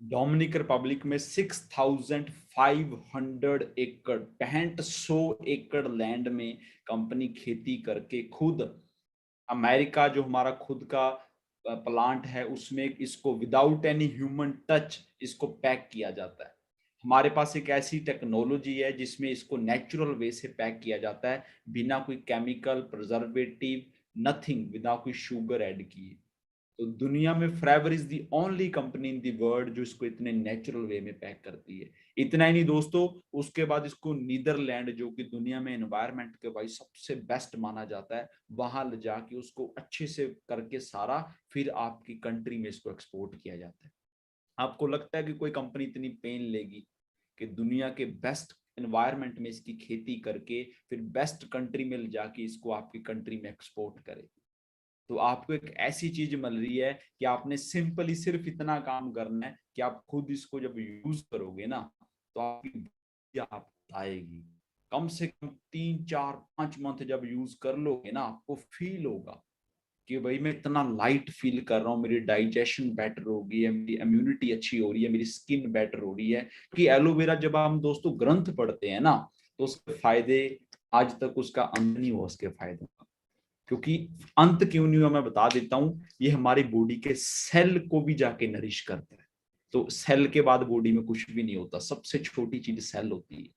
डोमिनिक रिपब्लिक में 6,500 एकड़ 6500 एकड़ लैंड में कंपनी खेती करके खुद, अमेरिका जो हमारा खुद का प्लांट है उसमें इसको विदाउट एनी ह्यूमन टच इसको पैक किया जाता है। हमारे पास एक ऐसी टेक्नोलॉजी है जिसमें इसको नेचुरल वे से पैक किया जाता है, बिना कोई केमिकल प्रिजर्वेटिव, नथिंग, बिना कोई शुगर ऐड किए। तो दुनिया में फ्रेवर is the only company in the world जो इसको इतने नेचुरल वे में पैक करती है। इतना ही नहीं दोस्तों, उसके बाद इसको नीदरलैंड जो कि दुनिया में एनवायरनमेंट के भाई सबसे बेस्ट माना जाता है, वहां ले जाके उसको अच्छे से करके सारा फिर आपकी कंट्री में इसको एक्सपोर्ट किया जाता है। आपको लगता है कि कोई कंपनी इतनी पेन लेगी कि दुनिया के बेस्ट एनवायरनमेंट में इसकी खेती करके फिर बेस्ट कंट्री में ले जाके इसको आपकी कंट्री में एक्सपोर्ट करे? तो आपको एक ऐसी चीज मिल रही है कि आपने सिंपली सिर्फ इतना काम करना है कि आप खुद इसको जब यूज करोगे ना तो आपकी आप आएगी। कम से कम 3 4 5 मंथ जब यूज कर लोगे ना, आपको फील होगा कि भाई मैं इतना लाइट फील कर रहा हूँ, मेरी डाइजेशन बेटर हो गई है, मेरी इम्यूनिटी अच्छी हो रही है, मेरी स्किन बेटर हो रही है। कि एलोवेरा जब हम दोस्तों ग्रंथ पढ़ते हैं ना तो उसके फायदे आज तक उसका अंत नहीं हुआ उसके फायदों का। क्योंकि अंत क्यों नहीं हुआ मैं बता देता हूं, ये हमारी बॉडी के सेल को भी जाके नरिश करता है। तो सेल के बाद बॉडी में कुछ भी नहीं होता, सबसे छोटी चीज सेल होती है।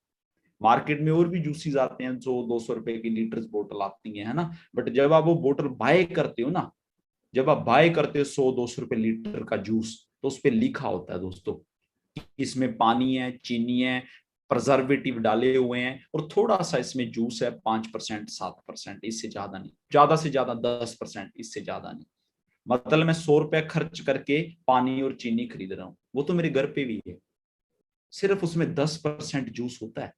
मार्केट में और भी जूसीज आते हैं, 100 200 रुपए की लीटर बोतल आती है ना, बट जब आप वो बोतल बाय करते हो ना, जब आप बाय करते हो 100 200 रुपए लीटर का जूस, तो उस पर लिखा होता है दोस्तों इसमें पानी है, चीनी है, प्रिजर्वेटिव डाले हुए हैं और थोड़ा सा इसमें जूस है, 5% 7%, इससे ज्यादा नहीं, ज्यादा से ज्यादा 10%, इससे ज्यादा नहीं। मतलब मैं 100 रुपए खर्च करके पानी और चीनी खरीद रहा हूँ, वो तो मेरे घर पे भी है, सिर्फ उसमें 10% जूस होता है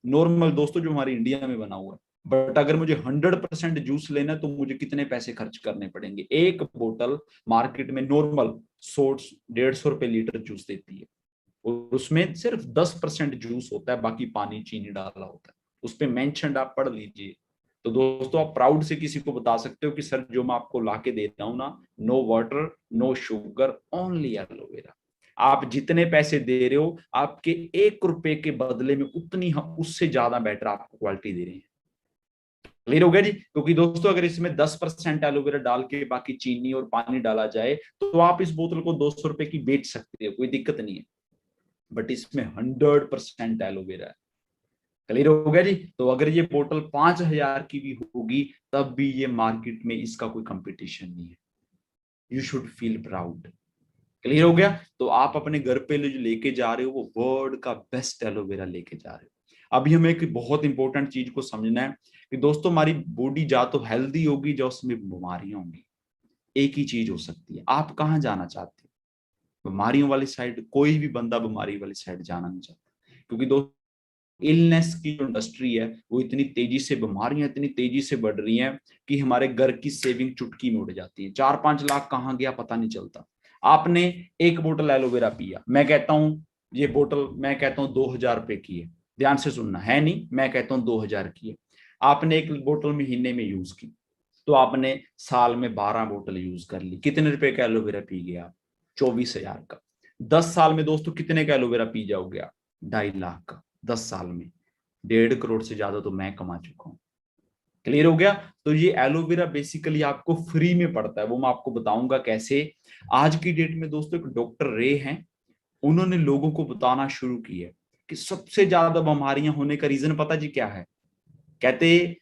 नॉर्मल दोस्तों जो हमारे इंडिया में बना हुआ है। बट अगर मुझे 100% जूस लेना है तो मुझे कितने पैसे खर्च करने पड़ेंगे? एक बोतल मार्केट में नॉर्मल 100 150 रुपए लीटर जूस देती है और उसमें सिर्फ 10% जूस होता है, बाकी पानी चीनी डाला होता है। उस पर मेंशन आप पढ़ लीजिए। तो दोस्तों आप प्राउड से किसी को बता सकते हो कि सर जो मैं आपको लाके देता हूं ना, no water no sugar only aloe vera. आप जितने पैसे दे रहे हो आपके 1 रुपए के बदले में उतनी हम उससे ज्यादा बेटर आपको क्वालिटी दे रहे हैं। क्लियर हो गया जी? क्योंकि दोस्तों अगर इसमें 10% एलोवेरा डाल के बाकी चीनी और पानी डाला जाए तो आप इस बोतल को 200 रुपए की बेच सकते हो, कोई दिक्कत नहीं है। बट इसमें 100% एलोवेरा है। क्लियर हो गया जी? तो अगर ये बोतल 5,000 की भी होगी तब भी ये मार्केट में इसका कोई कंपटीशन नहीं है। You should feel proud. Clear हो गया? तो आप अपने घर पे जो लेके जा रहे हो वो वर्ल्ड का बेस्ट एलोवेरा लेके जा रहे हो। अभी हमें एक बहुत इंपॉर्टेंट चीज को समझना है कि दोस्तों हमारी बॉडी जा तो हेल्दी होगी या उसमें बीमारियां होंगी। एक ही चीज हो सकती है, आप कहाँ जाना चाहते हो? बीमारियों वाली साइड? कोई भी बंदा बीमारी वाली साइड जाना नहीं चाहता, क्योंकि दोस्तों इलनेस की जो इंडस्ट्री है वो इतनी तेजी से, बीमारियां इतनी तेजी से बढ़ रही हैं कि हमारे घर की सेविंग चुटकी में उड़ जाती है। 4 5 लाख कहाँ गया पता नहीं चलता। आपने एक बोतल एलोवेरा पिया, मैं कहता हूँ ये बोतल मैं कहता हूँ 2,000 रुपए की है, ध्यान से सुनना है, नहीं मैं कहता हूँ 2,000 की है। आपने एक बोतल महीने में यूज की तो आपने साल में 12 बोतल यूज कर ली, कितने रुपए का एलोवेरा पी गया आप? 24,000 का। 10 साल में दोस्तों कितने का एलोवेरा पी जाओगे आप? 2.5 लाख का। 10 साल में 1.5 करोड़ से ज्यादा तो मैं कमा चुका हूं। क्लियर हो गया? तो ये एलोवेरा बेसिकली आपको फ्री में पड़ता है, वो मैं आपको बताऊंगा कैसे। आज की डेट में दोस्तों एक डॉक्टर रे हैं, उन्होंने लोगों को बताना शुरू किया कि सबसे ज्यादा बीमारियां होने का रीजन पता जी क्या है? कहते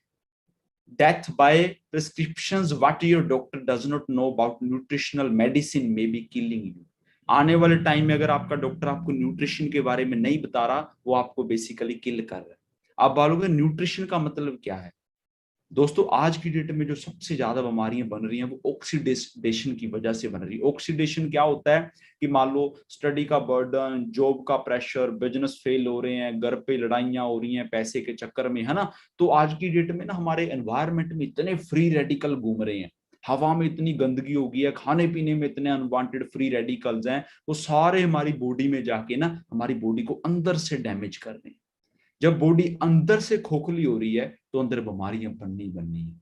death by prescriptions what your doctor does not know about nutritional medicine may be killing you. आने वाले टाइम में अगर आपका डॉक्टर आपको न्यूट्रिशन के बारे में नहीं बता रहा, वो आपको बेसिकली किल कर रहा है। आप बोलोगे न्यूट्रिशन का मतलब क्या है? दोस्तों आज की डेट में जो सबसे ज्यादा बीमारियां बन रही हैं वो ऑक्सीडेशन की वजह से बन रही है। ऑक्सीडेशन क्या होता है कि मान लो स्टडी का बर्डन, जॉब का प्रेशर, बिजनेस फेल हो रहे हैं, घर पे लड़ाइयां हो रही हैं पैसे के चक्कर में, है ना। तो आज की डेट में ना हमारे एनवायरनमेंट में इतने फ्री रेडिकल घूम रहे हैं, हवा में इतनी गंदगी हो गई है, खाने पीने में इतने अनवांटेड फ्री रेडिकल्स हैं, वो सारे हमारी बॉडी में जाके ना हमारी बॉडी को अंदर से डैमेज कर रहे हैं। जब बॉडी अंदर से खोखली हो रही है तो अंदर बीमारियां बननी है।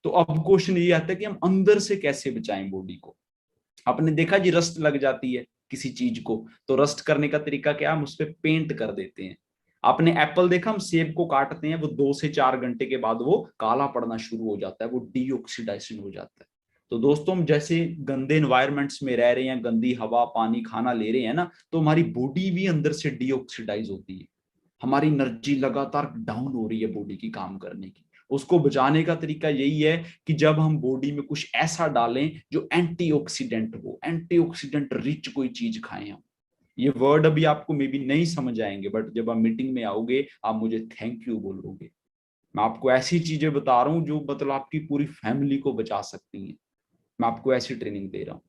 तो अब क्वेश्चन ये आता है कि हम अंदर से कैसे बचाएं बॉडी को। आपने देखा जी रस्ट लग जाती है, किसी चीज को, तो रस्ट करने का तरीका क्या है, हम उस पर पेंट कर देते हैं। आपने एप्पल देखा, हम सेब को काटते हैं, वो 2 से 4 घंटे के बाद वो काला पड़ना शुरू हो जाता है, वो डीऑक्सीडाइजेशन हो जाता है। तो दोस्तों हम जैसे गंदे एनवायरमेंट्स में रह रहे हैं, गंदी हवा पानी खाना ले रहे हैं ना, तो हमारी बॉडी भी अंदर से डीऑक्सीडाइज होती है, हमारी एनर्जी लगातार डाउन हो रही है बॉडी की काम करने की। उसको बचाने का तरीका यही है कि जब हम बॉडी में कुछ ऐसा डालें जो एंटीऑक्सीडेंट हो, एंटीऑक्सीडेंट रिच कोई चीज खाएं हम। ये वर्ड अभी आपको मे बी नहीं समझ आएंगे, बट जब आप मीटिंग में आओगे आप मुझे थैंक यू बोलोगे। मैं आपको ऐसी चीजें बता रहा हूं जो मतलब आपकी पूरी फैमिली को बचा सकती हैं। मैं आपको ऐसी ट्रेनिंग दे रहा हूँ।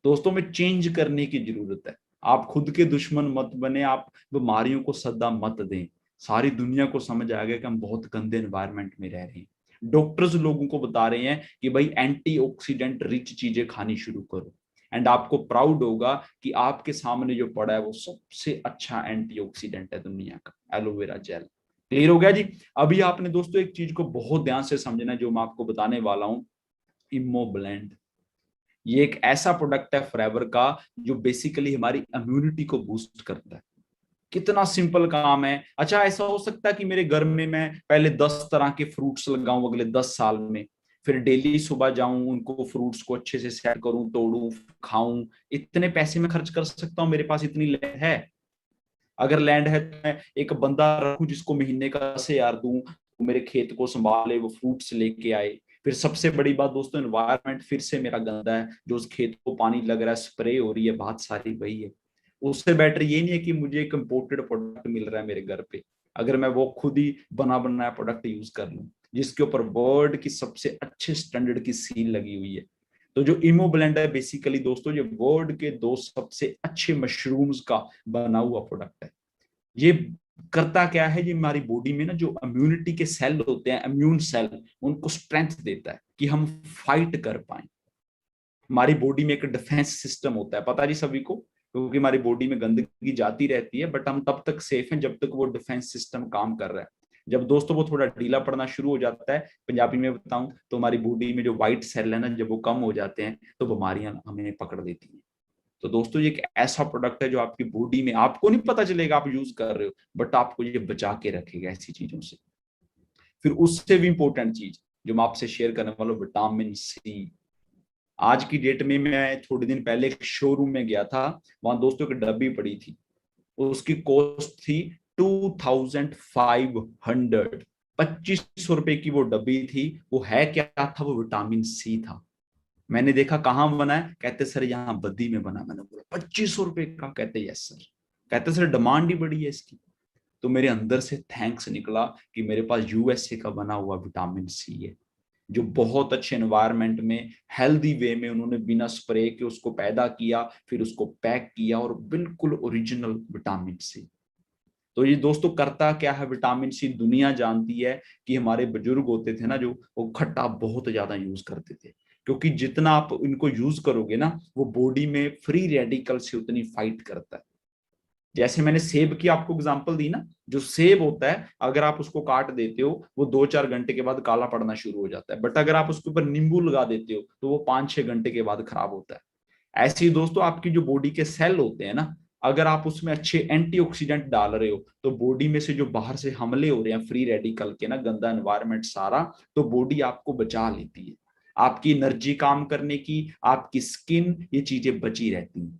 दोस्तों में चेंज करने की जरूरत है। आप खुद के दुश्मन मत बने, आप बीमारियों को सद्दा मत दें। सारी दुनिया को समझ आ गया कि हम बहुत गंदे एनवायरनमेंट में रह रहे हैं। डॉक्टर्स लोगों को बता रहे हैं कि भाई एंटीऑक्सीडेंट रिच चीजें खानी शुरू करो। एंड आपको प्राउड होगा कि आपके सामने जो पड़ा है वो सबसे अच्छा एंटीऑक्सीडेंट है दुनिया का, एलोवेरा जेल। क्लियर हो गया जी। अभी आपने दोस्तों एक चीज को बहुत ध्यान से समझना है जो मैं आपको बताने वाला हूं, इमोब्लेंड। ये एक ऐसा प्रोडक्ट है फॉरएवर का जो बेसिकली हमारी इम्यूनिटी को बूस्ट करता है। कितना सिंपल काम है। अच्छा, ऐसा हो सकता है कि मेरे घर में मैं पहले 10 तरह के फ्रूट्स लगाऊं अगले 10 साल में, फिर डेली सुबह जाऊं उनको फ्रूट्स को अच्छे से सेट करूं, तोड़ूं, खाऊं। इतने पैसे में खर्च कर सकता हूं, मेरे पास इतनी लैंड है। अगर लैंड है तो मैं एक बंदा रखूं जिसको महीने का 10,000 दूं, वो मेरे खेत को संभाले, वो फ्रूट्स लेके आए। फिर सबसे बड़ी बात दोस्तों, एनवायरनमेंट फिर से मेरा गंदा है, जो उस खेत को पानी लग रहा है, स्प्रे हो रही है, बात सारी वही है। उससे बेटर ये नहीं है कि मुझे एक इम्पोर्टेड प्रोडक्ट मिल रहा है मेरे घर पे, अगर मैं वो खुद ही बना बनाया प्रोडक्ट यूज कर लूं जिसके ऊपर वर्ल्ड की सबसे अच्छे स्टैंडर्ड की सील लगी हुई है। तो जो इमो ब्लेंड है बेसिकली दोस्तों, ये वर्ल्ड के 2 सबसे अच्छे मशरूम्स का बना हुआ प्रोडक्ट है। ये करता क्या है, ये हमारी बॉडी में ना जो इम्यूनिटी के सेल होते हैं, इम्यून सेल, उनको स्ट्रेंथ देता है कि हम फाइट कर पाए। हमारी बॉडी में एक डिफेंस सिस्टम होता है, पता जी सभी को, क्योंकि हमारी बॉडी में गंदगी जाती रहती है, बट हम तब तक सेफ हैं जब तक वो डिफेंस सिस्टम काम कर रहा है। जब दोस्तों वो थोड़ा ढीला पड़ना शुरू हो जाता है, पंजाबी में बताऊं तो हमारी बॉडी में जो व्हाइट सेल है ना, जब वो कम हो जाते हैं तो बीमारियां हमें पकड़ लेती हैं। तो दोस्तों ये एक ऐसा प्रोडक्ट है जो आपकी बॉडी में, आपको नहीं पता चलेगा आप यूज कर रहे हो, बट आपको ये बचा के रखेगा ऐसी चीजों से। फिर उससे भी इंपॉर्टेंट चीज जो मैं आपसे शेयर करने वाला हूँ, विटामिन सी। आज की डेट में मैं थोड़े दिन पहले एक शोरूम में गया था, वहां दोस्तों की डब्बी पड़ी थी, उसकी कॉस्ट थी 2500। 2500 रुपए की वो डब्बी थी। वो है क्या था, वो विटामिन सी था। मैंने देखा कहाँ बना है, कहते सर यहाँ बद्दी में बना। मैंने बोला 2500 रुपए का, कहते यस सर। कहते सर डिमांड ही बड़ी है इसकी। तो मेरे अंदर से थैंक्स निकला कि मेरे पास यूएसए का बना हुआ विटामिन सी है, जो बहुत अच्छे एनवायरनमेंट में हेल्दी वे में उन्होंने बिना स्प्रे के उसको पैदा किया, फिर उसको पैक किया, और बिल्कुल ओरिजिनल विटामिन सी। तो ये दोस्तों करता क्या है विटामिन सी, दुनिया जानती है कि हमारे बुजुर्ग होते थे ना जो, वो खट्टा बहुत ज्यादा यूज करते थे, क्योंकि जितना आप इनको यूज करोगे ना, वो बॉडी में फ्री रेडिकल से उतनी फाइट करता है। जैसे मैंने सेब की आपको एग्जांपल दी ना, जो सेब होता है अगर आप उसको काट देते हो वो 2-4 घंटे के बाद काला पड़ना शुरू हो जाता है, बट अगर आप उसके ऊपर नींबू लगा देते हो तो वो 5-6 घंटे के बाद खराब होता है। ऐसे ही दोस्तों आपकी जो बॉडी के सेल होते हैं ना, अगर आप उसमें अच्छे एंटीऑक्सीडेंट डाल रहे हो तो बॉडी में से जो बाहर से हमले हो रहे हैं फ्री रेडिकल के ना, गंदा एनवायरनमेंट सारा, तो बॉडी आपको बचा लेती है। आपकी एनर्जी काम करने की, आपकी स्किन, ये चीजें बची रहती हैं।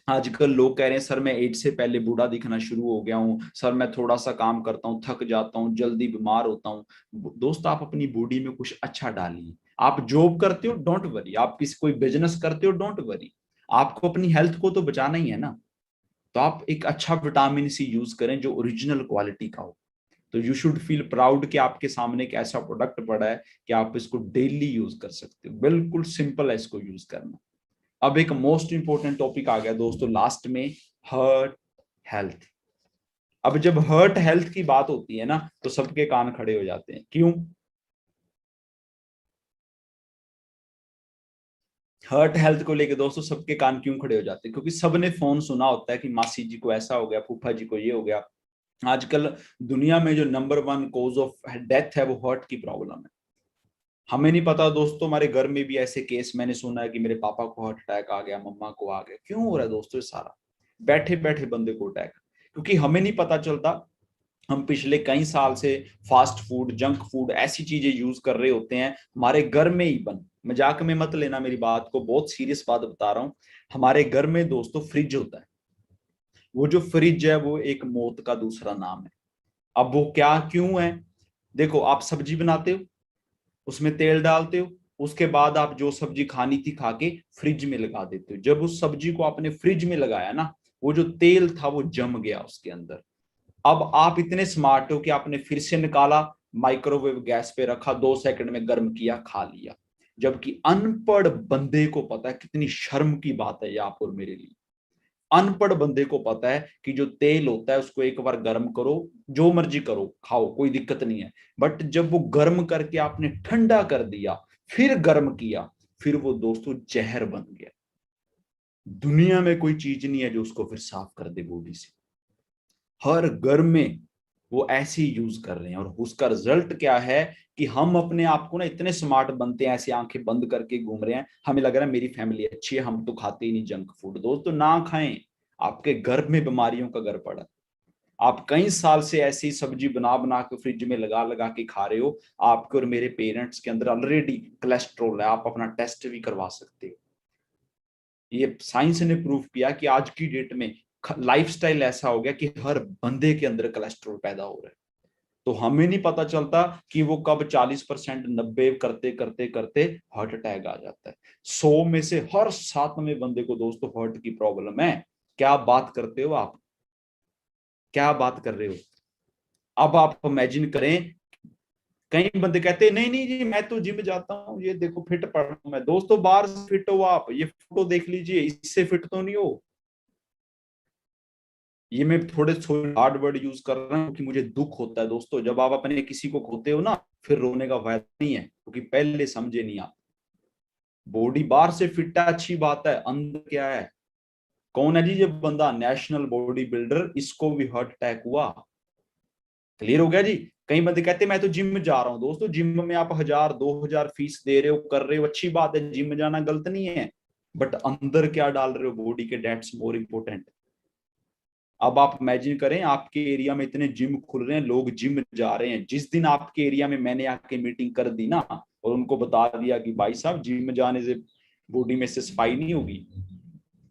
आजकल लोग कह रहे हैं सर मैं एज से पहले बूढ़ा दिखना शुरू हो गया हूँ, सर मैं थोड़ा सा काम करता हूँ थक जाता हूँ, जल्दी बीमार होता हूँ। दोस्त आप अपनी बॉडी में कुछ अच्छा डालिए। आप जॉब करते हो, डोंट वरी। आप किसी कोई बिजनेस करते हो, डोंट वरी। आपको अपनी हेल्थ को तो बचाना ही है ना। तो आप एक अच्छा विटामिन सी यूज करें जो ओरिजिनल क्वालिटी का हो। तो यू शुड फील प्राउड कि आपके सामने एक ऐसा प्रोडक्ट पड़ा है कि आप इसको डेली यूज कर सकते हो। बिल्कुल सिंपल है इसको यूज करना। अब एक मोस्ट इंपोर्टेंट टॉपिक आ गया दोस्तों लास्ट में, हार्ट हेल्थ। अब जब हार्ट हेल्थ की बात होती है ना, तो सबके कान खड़े हो जाते हैं। क्यों? हार्ट हेल्थ को लेके दोस्तों सबके कान क्यों खड़े हो जाते हैं? क्योंकि सबने फोन सुना होता है कि मासी जी को ऐसा हो गया, फूफा जी को ये हो गया। आजकल दुनिया में जो नंबर 1 कॉज ऑफ डेथ है वो हार्ट की प्रॉब्लम है। हमें नहीं पता दोस्तों, हमारे घर में भी ऐसे केस मैंने सुना है कि मेरे पापा को हार्ट अटैक आ गया, मम्मा को आ गया। क्यों हो रहा है दोस्तों ये सारा? बैठे बैठे बंदे को अटैक, क्योंकि हमें नहीं पता चलता। हम पिछले कई साल से फास्ट फूड, जंक फूड, ऐसी चीजें यूज कर रहे होते हैं हमारे घर में ही बन। मजाक में मत लेना मेरी बात को, बहुत सीरियस बात बता रहा हूँ। हमारे घर में दोस्तों फ्रिज होता है। वो जो फ्रिज है वो एक मौत का दूसरा नाम है। अब वो क्या क्यों है? देखो, आप सब्जी बनाते हो, उसमें तेल डालते हो, उसके बाद आप जो सब्जी खानी थी खा के फ्रिज में लगा देते हो। जब उस सब्जी को आपने फ्रिज में लगाया ना, वो जो तेल था वो जम गया उसके अंदर। अब आप इतने स्मार्ट हो कि आपने फिर से निकाला, माइक्रोवेव गैस पे रखा, 2 सेकंड में गर्म किया, खा लिया। जबकि अनपढ़ बंदे को पता है, कितनी शर्म की बात है ये आप और मेरे लिए। अनपढ़ बंदे को पता है कि जो तेल होता है उसको एक बार गर्म करो, जो मर्जी करो, खाओ, कोई दिक्कत नहीं है। बट जब वो गर्म करके आपने ठंडा कर दिया, फिर गर्म किया, फिर वो दोस्तों जहर बन गया। दुनिया में कोई चीज नहीं है जो उसको फिर साफ कर दे बॉडी से। हर घर में वो ऐसे ही यूज कर रहे हैं, और उसका रिजल्ट क्या है कि हम अपने आप को ना इतने स्मार्ट बनते हैं, ऐसे आंखें बंद करके घूम रहे हैं, हमें लग रहा है मेरी फैमिली अच्छी है, हम तो खाते ही नहीं जंक फूड। दोस्तों ना खाएं, आपके घर में बीमारियों का घर पड़ा। आप कई साल से ऐसी सब्जी बना बना के फ्रिज में लगा लगा के खा रहे हो। आपके और मेरे पेरेंट्स के अंदर ऑलरेडी कोलेस्ट्रॉल है, आप अपना टेस्ट भी करवा सकते हो। ये साइंस ने प्रूव किया कि आज की डेट में लाइफस्टाइल ऐसा हो गया कि हर बंदे के अंदर कोलेस्ट्रॉल पैदा हो रहा है। तो हमें नहीं पता चलता कि वो कब 40%, 90 करते करते करते हार्ट अटैक आ जाता है। 100 में से हर 7वें बंदे को दोस्तों हार्ट की प्रॉब्लम है। क्या बात करते हो आप? क्या बात कर रहे हो? अब आप इमेजिन करें, कई बंदे कहते हैं नहीं नहीं जी मैं तो जिम जाता हूँ, ये देखो फिट पड़ रहा हूं मैं। दोस्तों बाहर से फिट हो आप, ये फोटो देख लीजिए, इससे फिट तो नहीं हो। ये मैं थोड़े हार्ड वर्ड यूज कर रहा हूँ क्योंकि मुझे दुख होता है दोस्तों, जब आप अपने किसी को खोते हो ना, फिर रोने का फायदा नहीं है, क्योंकि पहले समझे नहीं आप। बॉडी बाहर से फिट है, अच्छी बात है, अंदर क्या है? कौन है जी ये बंदा? नेशनल बॉडी बिल्डर, इसको भी हार्ट अटैक हुआ। क्लियर हो गया जी? कई बंदे कहते हैं मैं तो जिम जा रहा हूँ। दोस्तों जिम में आप 1000 2000 फीस दे रहे हो, कर रहे हो, अच्छी बात है, जिम जाना गलत नहीं है। बट अंदर क्या डाल रहे हो बॉडी के, डेट्स मोर इम्पोर्टेंट। अब आप इमेजिन करें, आपके एरिया में इतने जिम खुल रहे हैं, लोग जिम जा रहे हैं। जिस दिन आपके एरिया में मैंने आके मीटिंग कर दी ना, और उनको बता दिया कि भाई साहब जिम जाने से बॉडी में से सफाई नहीं होगी,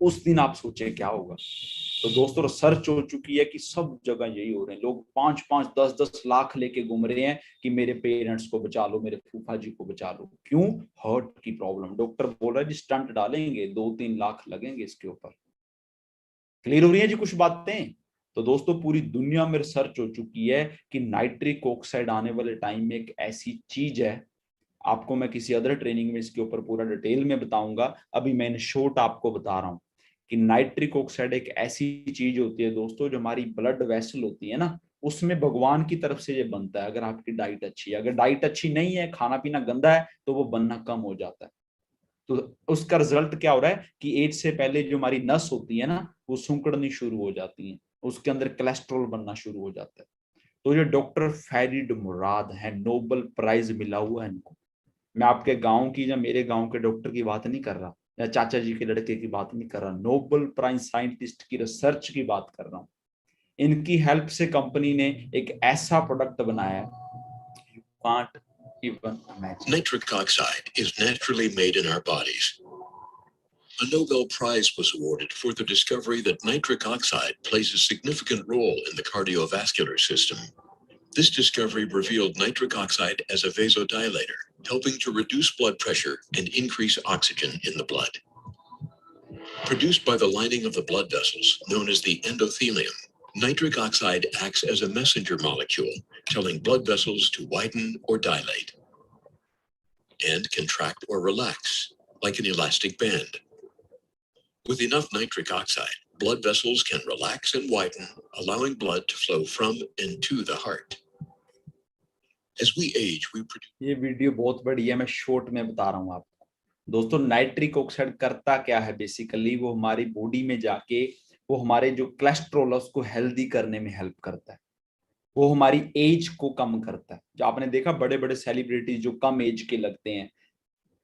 उस दिन आप सोचें क्या होगा। तो दोस्तों रिसर्च हो चुकी है कि सब जगह यही हो रहे हैं, लोग 5 5 10 10 लाख लेके घूम रहे हैं कि मेरे पेरेंट्स को बचा लो, मेरे फूफा जी को बचा लो। क्यों? हार्ट की प्रॉब्लम। डॉक्टर बोल रहा है जी स्टंट डालेंगे, 2 3 लाख लगेंगे इसके ऊपर। क्लियर हो रही है जी कुछ बातें? तो दोस्तों पूरी दुनिया में रिसर्च हो चुकी है कि नाइट्रिक ऑक्साइड आने वाले टाइम में एक ऐसी चीज है, आपको मैं किसी अदर ट्रेनिंग में इसके ऊपर पूरा डिटेल में बताऊंगा, अभी मैं इन शॉर्ट आपको बता रहा हूं कि नाइट्रिक ऑक्साइड एक ऐसी चीज होती है दोस्तों, जो हमारी ब्लड वेसल होती है ना, उसमें भगवान की तरफ से ये बनता है, अगर आपकी डाइट अच्छी है। अगर डाइट अच्छी नहीं है, खाना पीना गंदा है, तो वो बनना कम हो जाता है। तो उसका रिजल्ट क्या हो रहा है कि एज से पहले जो हमारी नस होती है ना, वो सूंकड़नी शुरू हो जाती है, उसके अंदर कोलेस्ट्रॉल बनना शुरू हो जाता है। तो ये डॉक्टर फैरिड मुराद है, नोबेल प्राइज मिला हुआ है इनको। मैं आपके गांव की या मेरे गांव के डॉक्टर की बात नहीं कर रहा, या चाचा जी के लड़के की बात नहीं कर रहा, नोबेल प्राइज साइंटिस्ट की रिसर्च की बात कर रहा हूँ। इनकी हेल्प से कंपनी ने एक ऐसा प्रोडक्ट बनाया है, you can't even imagine. Nitric oxide is naturally made in our bodies. A Nobel Prize was awarded for the discovery that nitric oxide plays a significant role in the cardiovascular system. This discovery revealed nitric oxide as a vasodilator, helping to reduce blood pressure and increase oxygen in the blood. Produced by the lining of the blood vessels, known as the endothelium, nitric oxide acts as a messenger molecule, telling blood vessels to widen or dilate, and contract or relax, like an elastic band. With enough nitric oxide, blood vessels can relax and widen, allowing blood to flow from and to the heart. As we age, we produce. ये video बहुत बड़ी है, मैं short में बता रहा हूँ आपको। दोस्तों नाइट्रिक ऑक्साइड करता क्या है बेसिकली, वो हमारी बॉडी में जाके वो हमारे जो कोलेस्ट्रॉल है उसको हेल्दी करने में हेल्प करता है। वो हमारी एज को कम करता है। जो आपने देखा बड़े बड़े सेलिब्रिटीज जो कम एज के लगते हैं,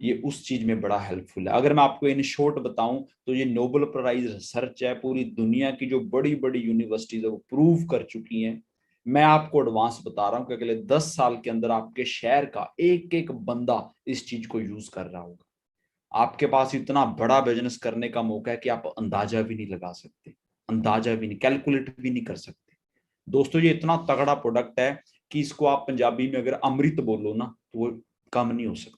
ये उस चीज में बड़ा हेल्पफुल है। अगर मैं आपको इन शॉर्ट बताऊं तो ये नोबेल प्राइज रिसर्च है, पूरी दुनिया की जो बड़ी बड़ी यूनिवर्सिटीज है वो प्रूव कर चुकी हैं। मैं आपको एडवांस बता रहा हूं कि अगले 10 साल के अंदर आपके शहर का एक एक बंदा इस चीज को यूज कर रहा होगा। आपके पास इतना बड़ा बिजनेस करने का मौका है कि आप अंदाजा भी नहीं लगा सकते, अंदाजा भी नहीं, कैलकुलेट भी नहीं कर सकते। दोस्तों ये इतना तगड़ा प्रोडक्ट है कि इसको आप पंजाबी में अगर अमृत बोलो ना तो वो कम नहीं हो सकता।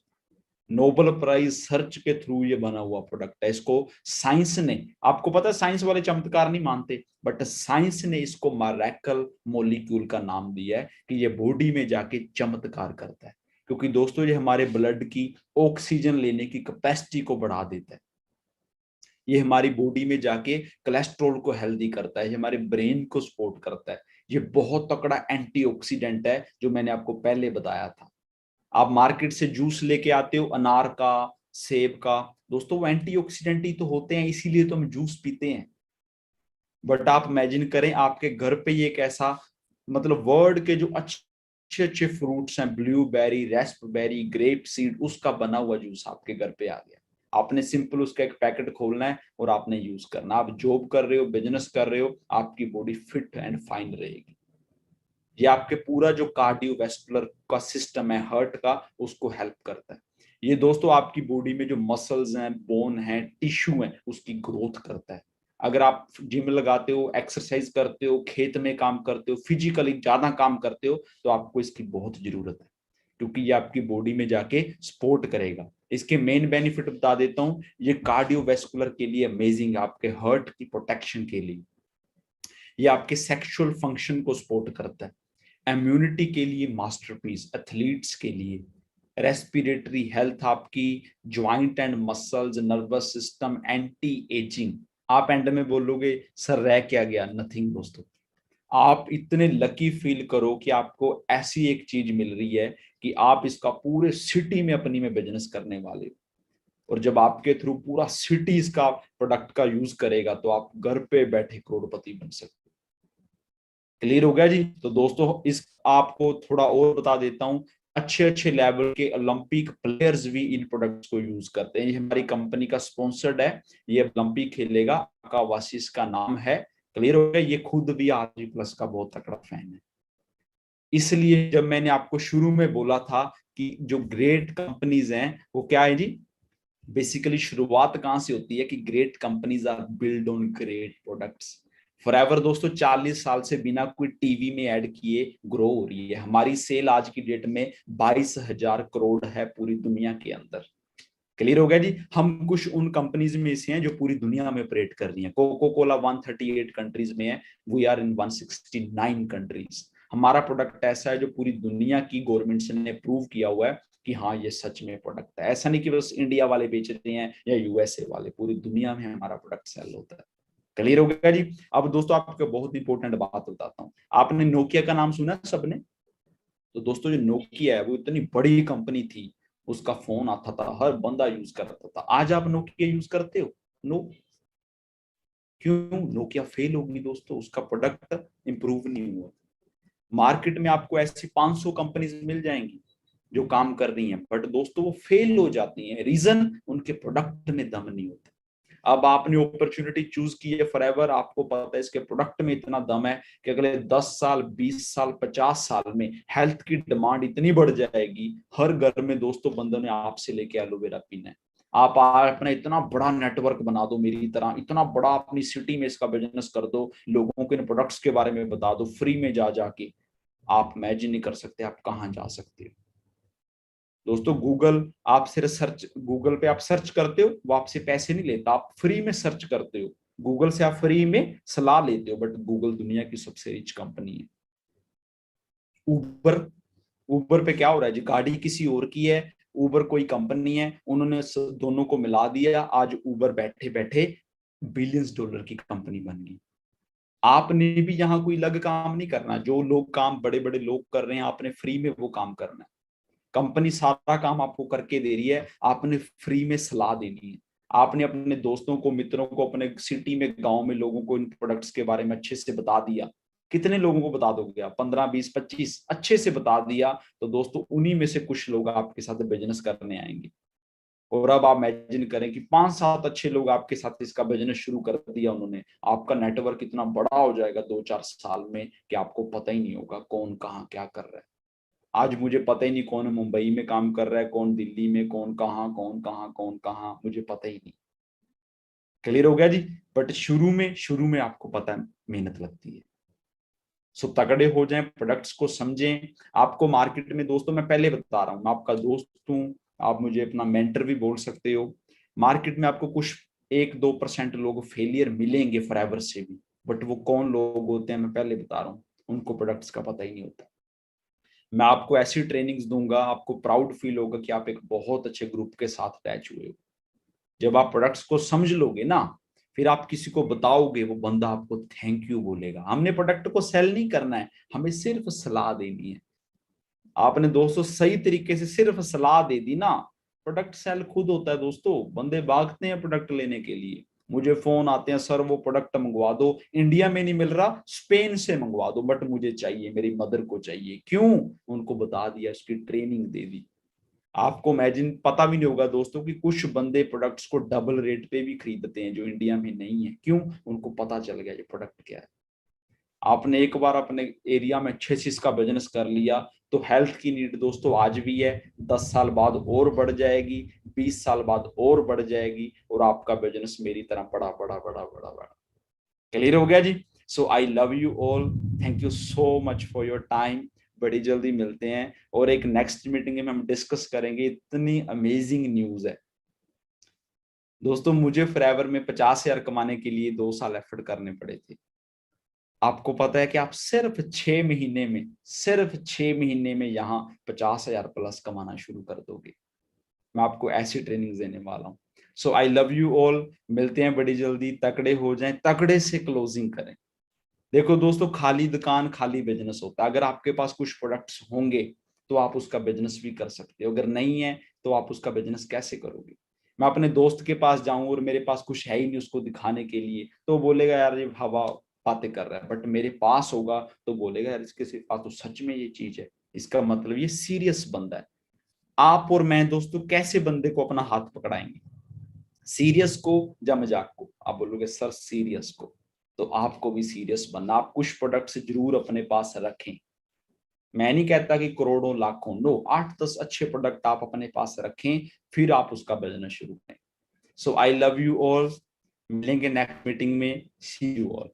नोबेल प्राइज सर्च के थ्रू ये बना हुआ प्रोडक्ट है। इसको साइंस ने, आपको पता है साइंस वाले चमत्कार नहीं मानते, बट साइंस ने इसको मैरेकल मॉलिक्यूल का नाम दिया है कि ये बॉडी में जाके चमत्कार करता है। क्योंकि दोस्तों ये हमारे ब्लड की ऑक्सीजन लेने की कैपेसिटी को बढ़ा देता है, ये हमारी बॉडी में जाके कोलेस्ट्रॉल को हेल्दी करता है, ये हमारे ब्रेन को सपोर्ट करता है। ये बहुत तगड़ा एंटीऑक्सीडेंट है जो मैंने आपको पहले बताया था। आप मार्केट से जूस लेके आते हो अनार का, सेब का, दोस्तों वो एंटीऑक्सीडेंट ही तो होते हैं, इसीलिए तो हम जूस पीते हैं। बट आप इमेजिन करें आपके घर पे ये एक ऐसा, मतलब वर्ल्ड के जो अच्छे अच्छे फ्रूट्स हैं, ब्लूबेरी, रेस्पबेरी, ग्रेप सीड, उसका बना हुआ जूस आपके घर पे आ गया। आपने सिंपल उसका एक पैकेट खोलना है और आपने यूज करना। आप जॉब कर रहे हो, बिजनेस कर रहे हो, आपकी बॉडी फिट एंड फाइन रहेगी। ये आपके पूरा जो कार्डियोवैस्कुलर का सिस्टम है हार्ट का, उसको हेल्प करता है। ये दोस्तों आपकी बॉडी में जो मसल्स हैं, बोन हैं, टिश्यू हैं, उसकी ग्रोथ करता है। अगर आप जिम लगाते हो, एक्सरसाइज करते हो, खेत में काम करते हो, फिजिकली ज्यादा काम करते हो, तो आपको इसकी बहुत जरूरत है, क्योंकि ये आपकी बॉडी में जाके सपोर्ट करेगा। इसके मेन बेनिफिट बता देता हूं। ये कार्डियोवैस्कुलर के लिए अमेजिंग, आपके हार्ट की प्रोटेक्शन के लिए। ये आपके सेक्सुअल फंक्शन को सपोर्ट करता है। इम्यूनिटी के लिए मास्टरपीस, एथलीट्स के लिए। रेस्पिरेटरी हेल्थ, आपकी joint and muscles, nervous system, anti ageing. आप एंड में बोलोगे सर रह क्या गया? नथिंग दोस्तों, आप इतने लकी फील करो कि आपको ऐसी एक चीज मिल रही है कि आप इसका पूरे सिटी में अपनी में बिजनेस करने वाले हो। और जब आपके थ्रू पूरा सिटी इसका प्रोडक्ट का यूज करेगा तो आप घर पे बैठे करोड़पति बन सकते हो। क्लियर हो गया जी? तो दोस्तों इस आपको थोड़ा और बता देता हूं। अच्छे अच्छे लेवल के ओलंपिक प्लेयर्स भी इन प्रोडक्ट्स को यूज करते हैं। ये हमारी कंपनी का स्पॉन्सर्ड है, ये ओलंपिक खेलेगा, का वासिस का नाम है। क्लियर हो गया? ये खुद भी आरजी प्लस का बहुत तगड़ा फैन है। इसलिए जब मैंने आपको शुरू में बोला था कि जो ग्रेट कंपनीज हैं वो क्या है जी, बेसिकली शुरुआत कहां से होती है कि great companies are build on great products. Forever दोस्तों 40 साल से बिना कोई टीवी में ऐड किए ग्रो हो रही है। हमारी सेल आज की डेट में 22,000 करोड़ है पूरी दुनिया के अंदर। क्लियर हो गया जी? हम कुछ उन कंपनीज में से हैं जो पूरी दुनिया में ऑपरेट कर रही हैं। कोको कोला 138 कंट्रीज में है, वी आर इन 169 कंट्रीज। हमारा प्रोडक्ट ऐसा है जो पूरी दुनिया की गवर्नमेंट ने प्रूव किया हुआ है कि हाँ ये सच में प्रोडक्ट है। ऐसा नहीं कि बस इंडिया वाले बेच रहे हैं या यूएसए वाले, पूरी दुनिया में हमारा प्रोडक्ट सेल होता है। क्लियर हो गया जी? अब दोस्तों आपको बहुत इंपॉर्टेंट बात बताता हूँ। आपने नोकिया का नाम सुना सबने? तो दोस्तों जो नोकिया है वो इतनी बड़ी कंपनी थी, उसका फोन आता था, हर बंदा यूज करता था। आज आप नोकिया यूज करते हो? नो। क्यों? नोकिया फेल होगी दोस्तों, उसका प्रोडक्ट इंप्रूव नहीं हुआ। मार्केट में आपको ऐसी 500 कंपनीज मिल जाएंगी जो काम कर रही हैं, बट दोस्तों वो फेल हो जाती हैं। रीजन, उनके प्रोडक्ट में दम नहीं होता। अब आपने अपॉर्चुनिटी चूज की है फॉरएवर, आपको पता है इसके प्रोडक्ट में इतना दम है कि अगले 10 साल, 20 साल, 50 साल में हेल्थ की डिमांड इतनी बढ़ जाएगी, हर घर में दोस्तों बंदों ने आपसे लेके एलोवेरा पीना है। आप अपना इतना बड़ा नेटवर्क बना दो, मेरी तरह इतना बड़ा अपनी सिटी में इसका बिजनेस कर दो, लोगों को इन प्रोडक्ट्स के बारे में बता दो फ्री में जा जाके, आप इमेजिन नहीं कर सकते आप कहां जा सकते हो। दोस्तों गूगल, आप सिर्फ सर्च, गूगल पे आप सर्च करते हो, वो आपसे पैसे नहीं लेता, आप फ्री में सर्च करते हो। गूगल से आप फ्री में सलाह लेते हो, बट गूगल दुनिया की सबसे रिच कंपनी है। उबर, उबर पे क्या हो रहा है जी? गाड़ी किसी और की है, उबर कोई कंपनी है, उन्होंने दोनों को मिला दिया। आज उबर बैठे बैठे बिलियंस डॉलर की कंपनी बन गई। आपने भी यहाँ कोई अलग काम नहीं करना, जो लोग काम बड़े बड़े लोग कर रहे हैं आपने फ्री में वो काम करना है। कंपनी सारा काम आपको करके दे रही है, आपने फ्री में सलाह देनी है। आपने अपने दोस्तों को, मित्रों को, अपने सिटी में, गांव में लोगों को इन प्रोडक्ट्स के बारे में अच्छे से बता दिया, कितने लोगों को बता दोगे आप? 15, 20, 25 अच्छे से बता दिया तो दोस्तों उन्हीं में से कुछ लोग आपके साथ बिजनेस करने आएंगे। और अब आप इमेजिन करें कि 5-7 अच्छे लोग आपके साथ इसका बिजनेस शुरू कर दिया उन्होंने, आपका नेटवर्क इतना बड़ा हो जाएगा 2-4 साल में कि आपको पता ही नहीं होगा कौन कहाँ क्या कर रहा है। आज मुझे पता ही नहीं कौन मुंबई में काम कर रहा है, कौन दिल्ली में, कौन कहाँ कौन कहाँ कौन कहाँ, मुझे पता ही नहीं। क्लियर हो गया जी? बट शुरू में आपको पता है मेहनत लगती है। सो तगड़े हो जाएं, प्रोडक्ट्स को समझें। आपको मार्केट में दोस्तों मैं पहले बता रहा हूँ, मैं आपका दोस्त हूँ, आप मुझे अपना मेंटर भी बोल सकते हो। मार्केट में आपको कुछ 1-2% लोग फेलियर मिलेंगे फॉरएवर से भी, बट वो कौन लोग होते हैं मैं पहले बता रहा हूँ, उनको प्रोडक्ट्स का पता ही नहीं होता। मैं आपको ऐसी ट्रेनिंग्स दूंगा, आपको प्राउड फील होगा कि आप एक बहुत अच्छे ग्रुप के साथ अटैच हुए हो। जब आप प्रोडक्ट्स को समझ लोगे ना, फिर आप किसी को बताओगे, वो बंदा आपको थैंक यू बोलेगा। हमने प्रोडक्ट को सेल नहीं करना है, हमें सिर्फ सलाह देनी है। आपने दोस्तों सही तरीके से सिर्फ सलाह दे दी ना, प्रोडक्ट सेल खुद होता है दोस्तों। बंदे भागते हैं प्रोडक्ट लेने के लिए, मुझे फोन आते हैं, सर वो प्रोडक्ट मंगवा दो, इंडिया में नहीं मिल रहा, स्पेन से मंगवा दो, बट मुझे चाहिए, मेरी मदर को चाहिए। क्यों? उनको बता दिया, उसकी ट्रेनिंग दे दी। आपको इमेजिन पता भी नहीं होगा दोस्तों कि कुछ बंदे प्रोडक्ट्स को डबल रेट पे भी खरीदते हैं जो इंडिया में नहीं है। क्यों? उनको पता चल गया ये प्रोडक्ट क्या है। आपने एक बार अपने एरिया में अच्छे से इसका बिजनेस कर लिया तो हेल्थ की नीड दोस्तों आज भी है, 10 साल बाद और बढ़ जाएगी, 20 साल बाद और बढ़ जाएगी, और आपका बिजनेस मेरी तरह बड़ा बड़ा बड़ा बड़ा बड़ा। क्लियर हो गया जी? So I love you all, thank you so much for your time. बड़ी जल्दी मिलते हैं और एक नेक्स्ट मीटिंग में हम डिस्कस करेंगे, इतनी अमेजिंग न्यूज है दोस्तों। मुझे फॉरएवर में 50,000 कमाने के लिए 2 साल एफर्ट करने पड़े थे। आपको पता है कि आप सिर्फ 6 महीने में यहाँ 50,000 प्लस कमाना शुरू कर दोगे। मैं आपको ऐसी ट्रेनिंग देने वाला हूँ। सो आई लव यू ऑल, मिलते हैं बड़ी जल्दी। तकड़े हो जाएं, तकड़े से क्लोजिंग करें। देखो दोस्तों, खाली दुकान खाली बिजनेस होता है। अगर आपके पास कुछ प्रोडक्ट्स होंगे तो आप उसका बिजनेस भी कर सकते हो, अगर नहीं है तो आप उसका बिजनेस कैसे करोगे? मैं अपने दोस्त के पास जाऊं और मेरे पास कुछ है ही नहीं उसको दिखाने के लिए, तो बोलेगा यार ये हवा बातें कर रहा है। बट मेरे पास होगा तो बोलेगा यार इसके पास तो सच में ये चीज है, इसका मतलब ये सीरियस बंदा है। आप और मैं दोस्तों कैसे बंदे को अपना हाथ पकड़ाएंगे? सीरियस को या मजाक को? आप बोलोगे सर सीरियस को, तो आपको भी सीरियस बनना। आप कुछ प्रोडक्ट्स जरूर अपने पास रखें। मैं नहीं कहता कि करोड़ों लाखों, नो, 8-10 अच्छे प्रोडक्ट आप अपने पास रखें, फिर आप उसका बिजनेस शुरू करें। सो आई लव यू ऑल, मिलेंगे नेक्स्ट मीटिंग में। सी यू ऑल।